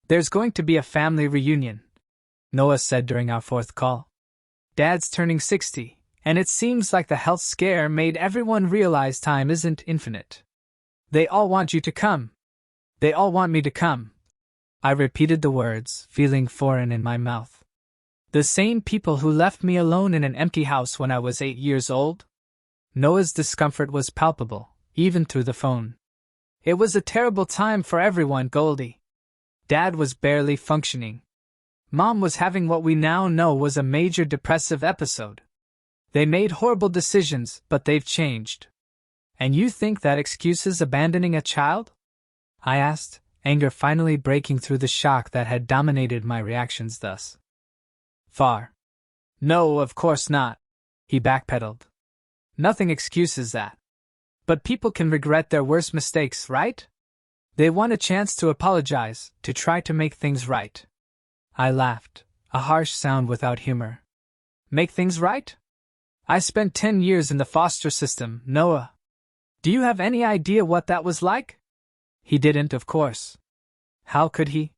"There's going to be a family reunion," Noah said during our fourth call. "Dad's turning 60, and it seems like the health scare made everyone realize time isn't infinite. They all want you to come. They all want me to come." I repeated the words, feeling foreign in my mouth. "The same people who left me alone in an empty house when I was 8 years old?" Noah's discomfort was palpable, even through the phone. "It was a terrible time for everyone, Goldie. Dad was barely functioning. Mom was having what we now know was a major depressive episode. They made horrible decisions, but they've changed. And you think that excuses abandoning a child?" I asked, anger finally breaking through the shock that had dominated my reactions thus far. "No, of course not," he backpedaled. "Nothing excuses that. But people can regret their worst mistakes, right? They want a chance to apologize, to try to make things right." I laughed, a harsh sound without humor. "Make things right? I spent 10 years in the foster system, Noah. Do you have any idea what that was like?" He didn't, of course. How could he?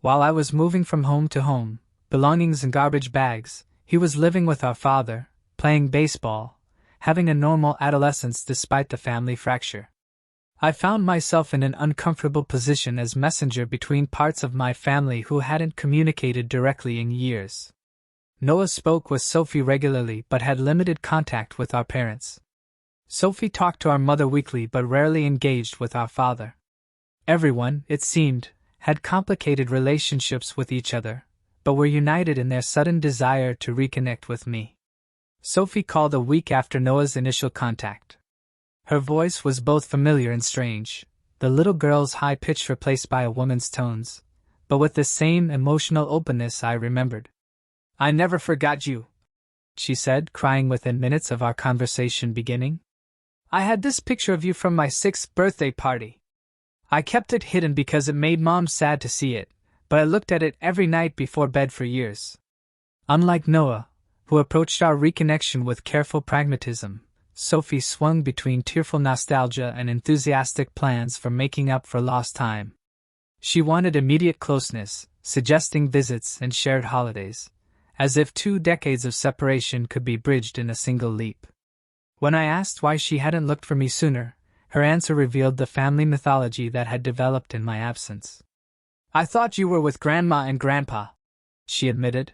While I was moving from home to home, belongings in garbage bags, he was living with our father, playing baseball, having a normal adolescence despite the family fracture. I found myself in an uncomfortable position as messenger between parts of my family who hadn't communicated directly in years. Noah spoke with Sophie regularly but had limited contact with our parents. Sophie talked to our mother weekly but rarely engaged with our father. Everyone, it seemed, had complicated relationships with each other, but were united in their sudden desire to reconnect with me. Sophie called a week after Noah's initial contact. Her voice was both familiar and strange, the little girl's high pitch replaced by a woman's tones, but with the same emotional openness I remembered. "I never forgot you," she said, crying within minutes of our conversation beginning. "I had this picture of you from my 6th birthday party. I kept it hidden because it made Mom sad to see it, but I looked at it every night before bed for years." Unlike Noah, who approached our reconnection with careful pragmatism, Sophie swung between tearful nostalgia and enthusiastic plans for making up for lost time. She wanted immediate closeness, suggesting visits and shared holidays, as if 2 decades of separation could be bridged in a single leap. When I asked why she hadn't looked for me sooner, her answer revealed the family mythology that had developed in my absence. "I thought you were with Grandma and Grandpa," she admitted.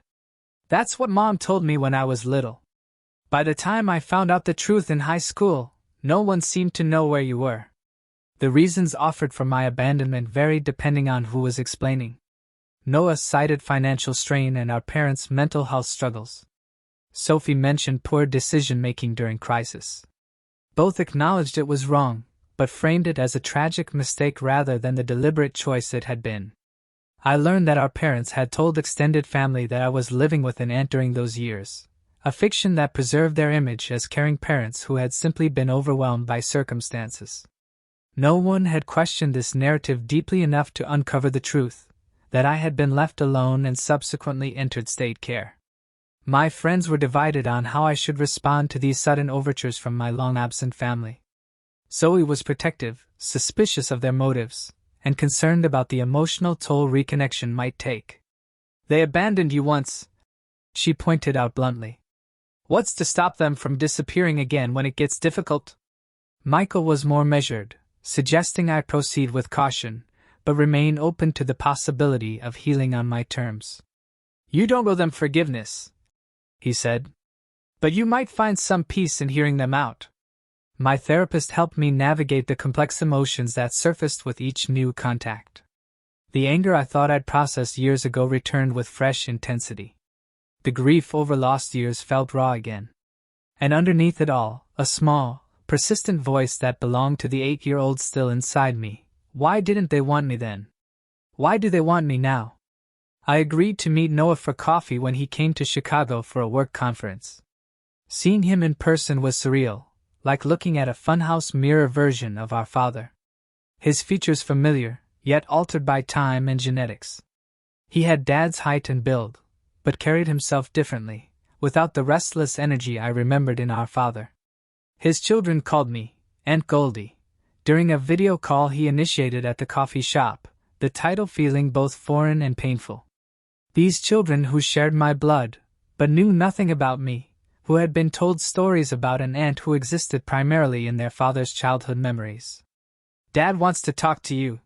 "That's what Mom told me when I was little. By the time I found out the truth in high school, no one seemed to know where you were." The reasons offered for my abandonment varied depending on who was explaining. Noah cited financial strain and our parents' mental health struggles. Sophie mentioned poor decision-making during crisis. Both acknowledged it was wrong, but framed it as a tragic mistake rather than the deliberate choice it had been. I learned that our parents had told extended family that I was living with an aunt during those years, a fiction that preserved their image as caring parents who had simply been overwhelmed by circumstances. No one had questioned this narrative deeply enough to uncover the truth, that I had been left alone and subsequently entered state care. My friends were divided on how I should respond to these sudden overtures from my long-absent family. Zoe was protective, suspicious of their motives, and concerned about the emotional toll reconnection might take. "They abandoned you once," she pointed out bluntly. "What's to stop them from disappearing again when it gets difficult?" Michael was more measured, suggesting I proceed with caution, but remain open to the possibility of healing on my terms. "You don't owe them forgiveness," he said, "but you might find some peace in hearing them out." My therapist helped me navigate the complex emotions that surfaced with each new contact. The anger I thought I'd processed years ago returned with fresh intensity. The grief over lost years felt raw again. And underneath it all, a small, persistent voice that belonged to the 8-year-old still inside me. Why didn't they want me then? Why do they want me now? I agreed to meet Noah for coffee when he came to Chicago for a work conference. Seeing him in person was surreal, like looking at a funhouse mirror version of our father. His features familiar, yet altered by time and genetics. He had Dad's height and build, but carried himself differently, without the restless energy I remembered in our father. His children called me Aunt Goldie during a video call he initiated at the coffee shop, the title feeling both foreign and painful. These children who shared my blood, but knew nothing about me, who had been told stories about an aunt who existed primarily in their father's childhood memories. "Dad wants to talk to you,"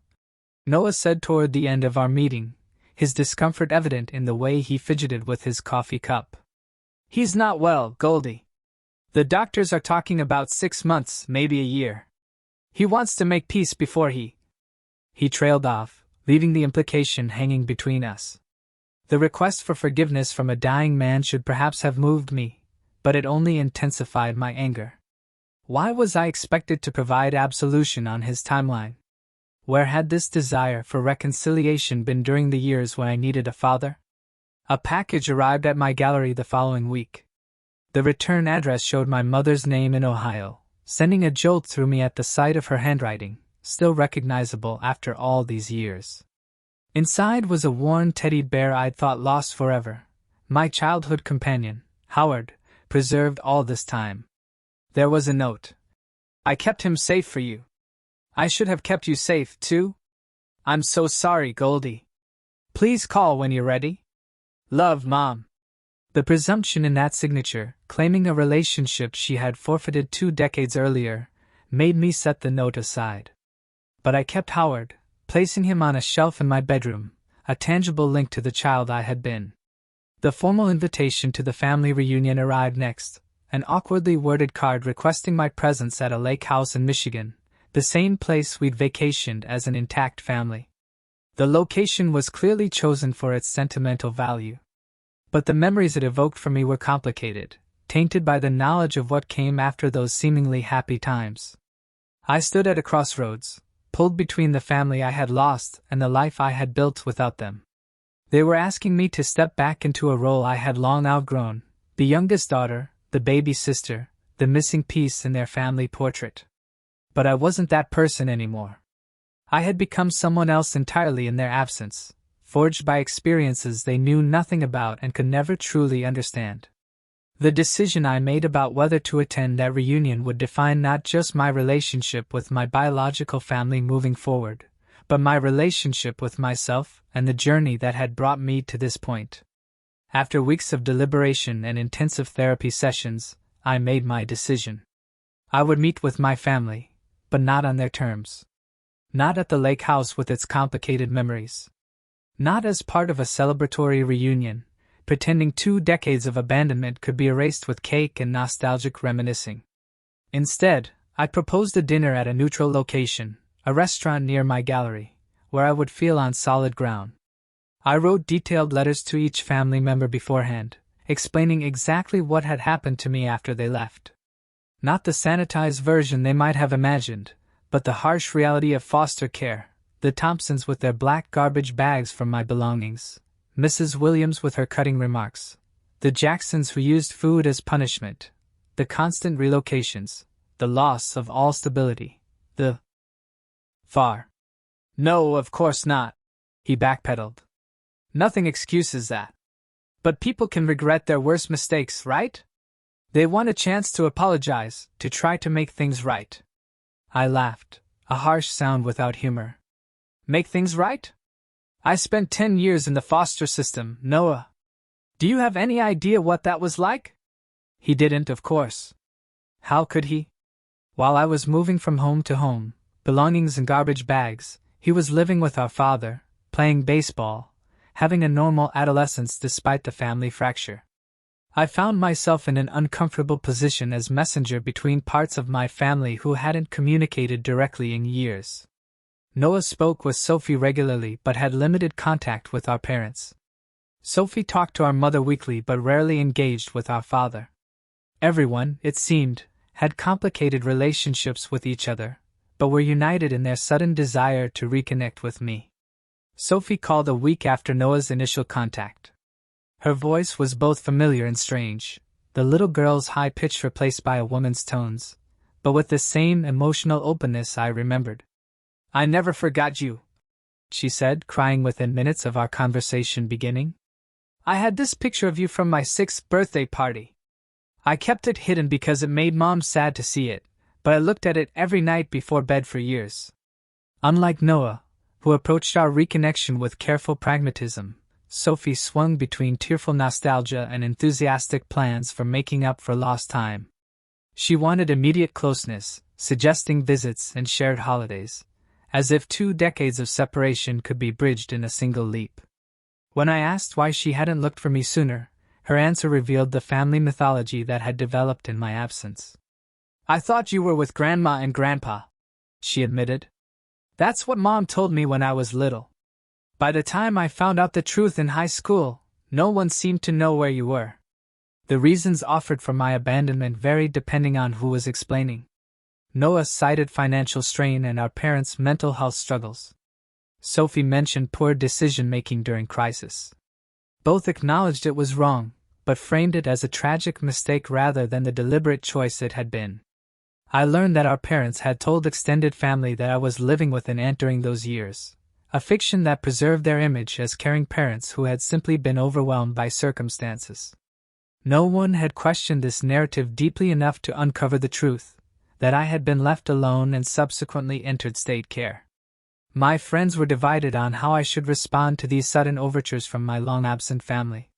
Noah said toward the end of our meeting, his discomfort evident in the way he fidgeted with his coffee cup. "He's not well, Goldie. The doctors are talking about 6 months, maybe a year. He wants to make peace before he trailed off, leaving the implication hanging between us. The request for forgiveness from a dying man should perhaps have moved me, but it only intensified my anger. Why was I expected to provide absolution on his timeline? Where had this desire for reconciliation been during the years when I needed a father? A package arrived at my gallery the following week. The return address showed my mother's name in Ohio, sending a jolt through me at the sight of her handwriting, still recognizable after all these years. Inside was a worn teddy bear I'd thought lost forever, my childhood companion, Howard, preserved all this time. There was a note. "I kept him safe for you. I should have kept you safe, too. I'm so sorry, Goldie. Please call when you're ready. Love, Mom." The presumption in that signature, claiming a relationship she had forfeited 2 decades earlier, made me set the note aside. But I kept Howard, placing him on a shelf in my bedroom, a tangible link to the child I had been. The formal invitation to the family reunion arrived next, an awkwardly worded card requesting my presence at a lake house in Michigan, the same place we'd vacationed as an intact family. The location was clearly chosen for its sentimental value. But the memories it evoked for me were complicated, tainted by the knowledge of what came after those seemingly happy times. I stood at a crossroads, pulled between the family I had lost and the life I had built without them. They were asking me to step back into a role I had long outgrown, the youngest daughter, the baby sister, the missing piece in their family portrait. But I wasn't that person anymore. I had become someone else entirely in their absence, forged by experiences they knew nothing about and could never truly understand. The decision I made about whether to attend that reunion would define not just my relationship with my biological family moving forward, but my relationship with myself and the journey that had brought me to this point. After weeks of deliberation and intensive therapy sessions, I made my decision. I would meet with my family, but not on their terms. Not at the lake house with its complicated memories. Not as part of a celebratory reunion, pretending 2 decades of abandonment could be erased with cake and nostalgic reminiscing. Instead, I proposed a dinner at a neutral location, a restaurant near my gallery, where I would feel on solid ground. I wrote detailed letters to each family member beforehand, explaining exactly what had happened to me after they left. Not the sanitized version they might have imagined, but the harsh reality of foster care, the Thompsons with their black garbage bags from my belongings, Mrs. Williams with her cutting remarks, The Jacksons who used food as punishment, the constant relocations, the loss of all stability, the far. No, of course not, he backpedaled. Nothing excuses that. But people can regret their worst mistakes, right? They want a chance to apologize, to try to make things right. I laughed, a harsh sound without humor. Make things right? I spent 10 years in the foster system, Noah. Do you have any idea what that was like? He didn't, of course. How could he? While I was moving from home to home, belongings in garbage bags, he was living with our father, playing baseball, having a normal adolescence despite the family fracture. I found myself in an uncomfortable position as messenger between parts of my family who hadn't communicated directly in years. Noah spoke with Sophie regularly but had limited contact with our parents. Sophie talked to our mother weekly but rarely engaged with our father. Everyone, it seemed, had complicated relationships with each other, but were united in their sudden desire to reconnect with me. Sophie called a week after Noah's initial contact. Her voice was both familiar and strange, the little girl's high pitch replaced by a woman's tones, but with the same emotional openness I remembered. I never forgot you, she said, crying within minutes of our conversation beginning. I had this picture of you from my 6th birthday party. I kept it hidden because it made Mom sad to see it, but I looked at it every night before bed for years. Unlike Noah, who approached our reconnection with careful pragmatism, Sophie swung between tearful nostalgia and enthusiastic plans for making up for lost time. She wanted immediate closeness, suggesting visits and shared holidays, as if 2 decades of separation could be bridged in a single leap. When I asked why she hadn't looked for me sooner, her answer revealed the family mythology that had developed in my absence. I thought you were with Grandma and Grandpa, she admitted. That's what Mom told me when I was little. By the time I found out the truth in high school, no one seemed to know where you were. The reasons offered for my abandonment varied depending on who was explaining. Noah cited financial strain and our parents' mental health struggles. Sophie mentioned poor decision-making during crisis. Both acknowledged it was wrong, but framed it as a tragic mistake rather than the deliberate choice it had been. I learned that our parents had told extended family that I was living with an aunt during those years, a fiction that preserved their image as caring parents who had simply been overwhelmed by circumstances. No one had questioned this narrative deeply enough to uncover the truth, that I had been left alone and subsequently entered state care. My friends were divided on how I should respond to these sudden overtures from my long-absent family.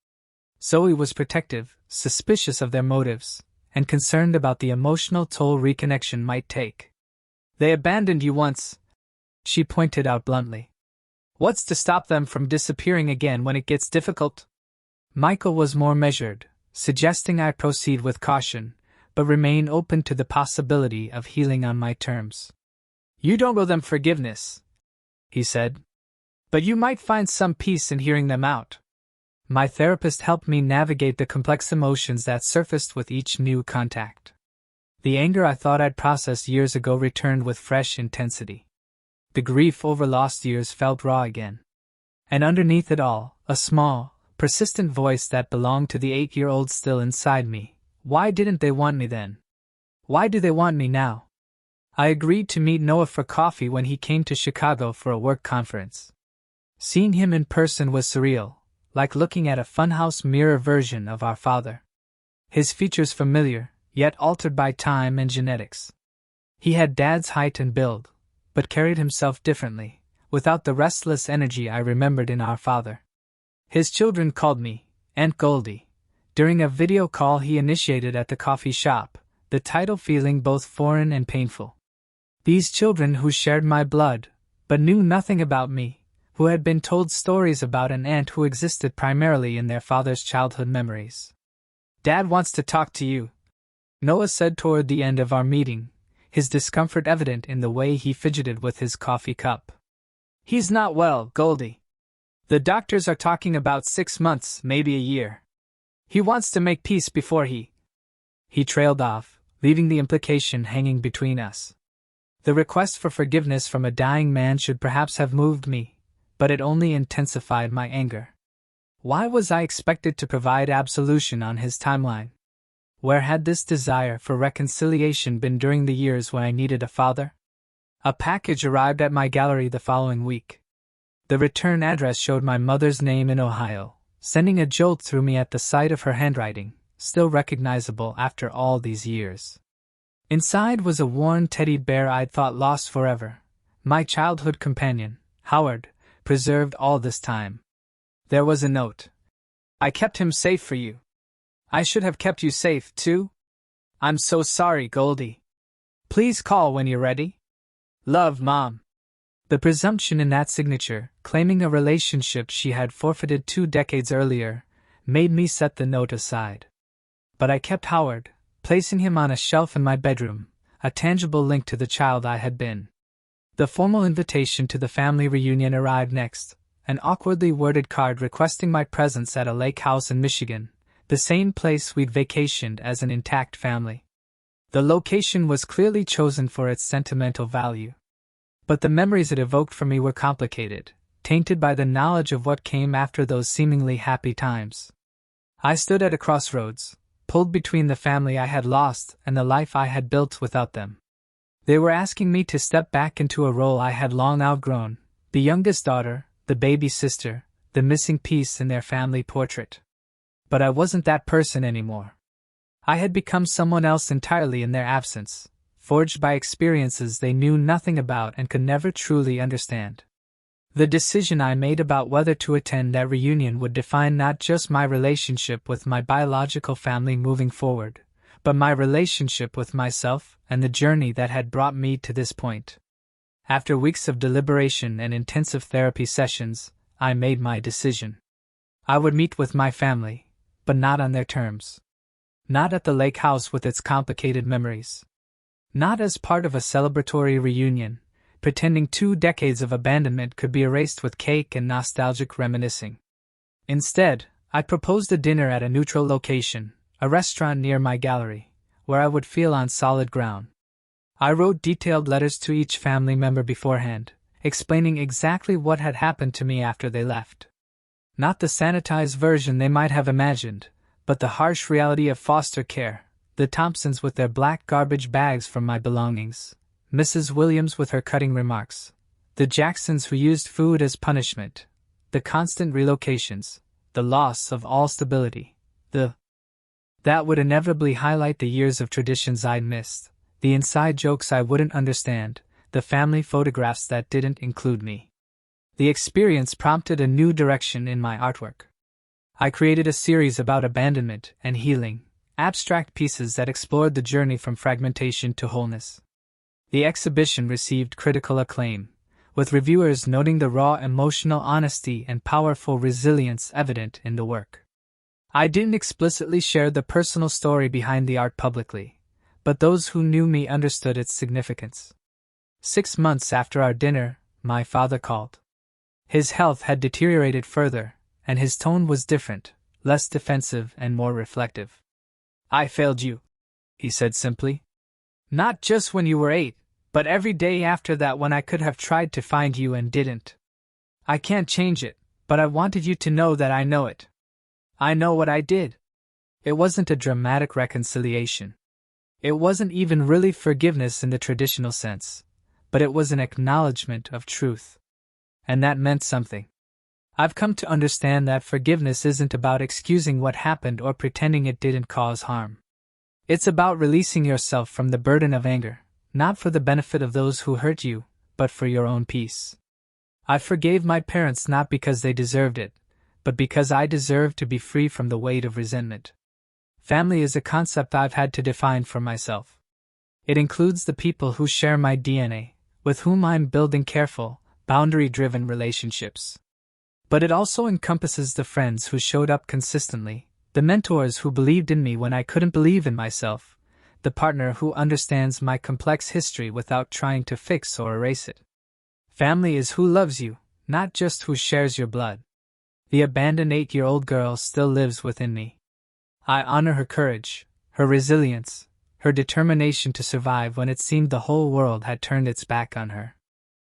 Zoe was protective, suspicious of their motives, and concerned about the emotional toll reconnection might take. They abandoned you once, she pointed out bluntly. What's to stop them from disappearing again when it gets difficult? Michael was more measured, suggesting I proceed with caution, but remain open to the possibility of healing on my terms. You don't owe them forgiveness, he said. But you might find some peace in hearing them out. My therapist helped me navigate the complex emotions that surfaced with each new contact. The anger I thought I'd processed years ago returned with fresh intensity. The grief over lost years felt raw again. And underneath it all, a small, persistent voice that belonged to the 8-year-old still inside me. Why didn't they want me then? Why do they want me now? I agreed to meet Noah for coffee when he came to Chicago for a work conference. Seeing him in person was surreal, like looking at a funhouse mirror version of our father. His features familiar, yet altered by time and genetics. He had Dad's height and build, but carried himself differently, without the restless energy I remembered in our father. His children called me Aunt Goldie during a video call he initiated at the coffee shop, the title feeling both foreign and painful. These children who shared my blood, but knew nothing about me, who had been told stories about an aunt who existed primarily in their father's childhood memories. Dad wants to talk to you, Noah said toward the end of our meeting, his discomfort evident in the way he fidgeted with his coffee cup. He's not well, Goldie. The doctors are talking about 6 months, maybe a year. He wants to make peace before he trailed off, leaving the implication hanging between us. The request for forgiveness from a dying man should perhaps have moved me, but it only intensified my anger. Why was I expected to provide absolution on his timeline? Where had this desire for reconciliation been during the years when I needed a father? A package arrived at my gallery the following week. The return address showed my mother's name in Ohio, sending a jolt through me at the sight of her handwriting, still recognizable after all these years. Inside was a worn teddy bear I'd thought lost forever, my childhood companion, Howard, preserved all this time. There was a note. I kept him safe for you. I should have kept you safe, too. I'm so sorry, Goldie. Please call when you're ready. Love, Mom. The presumption in that signature, claiming a relationship she had forfeited 2 decades earlier, made me set the note aside. But I kept Howard, placing him on a shelf in my bedroom, a tangible link to the child I had been. The formal invitation to the family reunion arrived next, an awkwardly worded card requesting my presence at a lake house in Michigan, the same place we'd vacationed as an intact family. The location was clearly chosen for its sentimental value. But the memories it evoked for me were complicated, tainted by the knowledge of what came after those seemingly happy times. I stood at a crossroads, pulled between the family I had lost and the life I had built without them. They were asking me to step back into a role I had long outgrown, the youngest daughter, the baby sister, the missing piece in their family portrait. But I wasn't that person anymore. I had become someone else entirely in their absence, forged by experiences they knew nothing about and could never truly understand. The decision I made about whether to attend that reunion would define not just my relationship with my biological family moving forward, but my relationship with myself and the journey that had brought me to this point. After weeks of deliberation and intensive therapy sessions, I made my decision. I would meet with my family, but not on their terms. Not at the lake house with its complicated memories. Not as part of a celebratory reunion, pretending 2 decades of abandonment could be erased with cake and nostalgic reminiscing. Instead, I proposed a dinner at a neutral location, a restaurant near my gallery, where I would feel on solid ground. I wrote detailed letters to each family member beforehand, explaining exactly what had happened to me after they left. Not the sanitized version they might have imagined, but the harsh reality of foster care, the Thompsons with their black garbage bags from my belongings, Mrs. Williams with her cutting remarks, the Jacksons who used food as punishment, the constant relocations, the loss of all stability, that would inevitably highlight the years of traditions I'd missed, the inside jokes I wouldn't understand, the family photographs that didn't include me. The experience prompted a new direction in my artwork. I created a series about abandonment and healing, abstract pieces that explored the journey from fragmentation to wholeness. The exhibition received critical acclaim, with reviewers noting the raw emotional honesty and powerful resilience evident in the work. I didn't explicitly share the personal story behind the art publicly, but those who knew me understood its significance. 6 months after our dinner, my father called. His health had deteriorated further, and his tone was different, less defensive and more reflective. "I failed you," he said simply. "Not just when you were 8, but every day after that when I could have tried to find you and didn't. I can't change it, but I wanted you to know that I know it. I know what I did." It wasn't a dramatic reconciliation. It wasn't even really forgiveness in the traditional sense, but it was an acknowledgement of truth. And that meant something. I've come to understand that forgiveness isn't about excusing what happened or pretending it didn't cause harm. It's about releasing yourself from the burden of anger, not for the benefit of those who hurt you, but for your own peace. I forgave my parents not because they deserved it, but because I deserved to be free from the weight of resentment. Family is a concept I've had to define for myself. It includes the people who share my DNA, with whom I'm building careful, boundary-driven relationships. But it also encompasses the friends who showed up consistently, the mentors who believed in me when I couldn't believe in myself, the partner who understands my complex history without trying to fix or erase it. Family is who loves you, not just who shares your blood. The abandoned 8-year-old girl still lives within me. I honor her courage, her resilience, her determination to survive when it seemed the whole world had turned its back on her.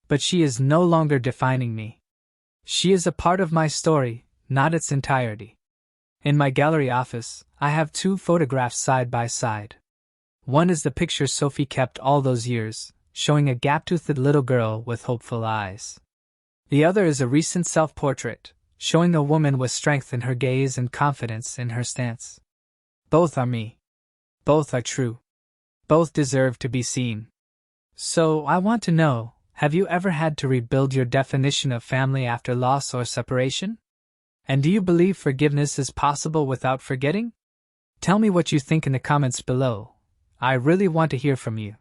But she is no longer defining me. She is a part of my story, not its entirety. In my gallery office, I have 2 photographs side by side. One is the picture Sophie kept all those years, showing a gap-toothed little girl with hopeful eyes. The other is a recent self-portrait, showing a woman with strength in her gaze and confidence in her stance. Both are me. Both are true. Both deserve to be seen. So, I want to know, have you ever had to rebuild your definition of family after loss or separation? And do you believe forgiveness is possible without forgetting? Tell me what you think in the comments below. I really want to hear from you.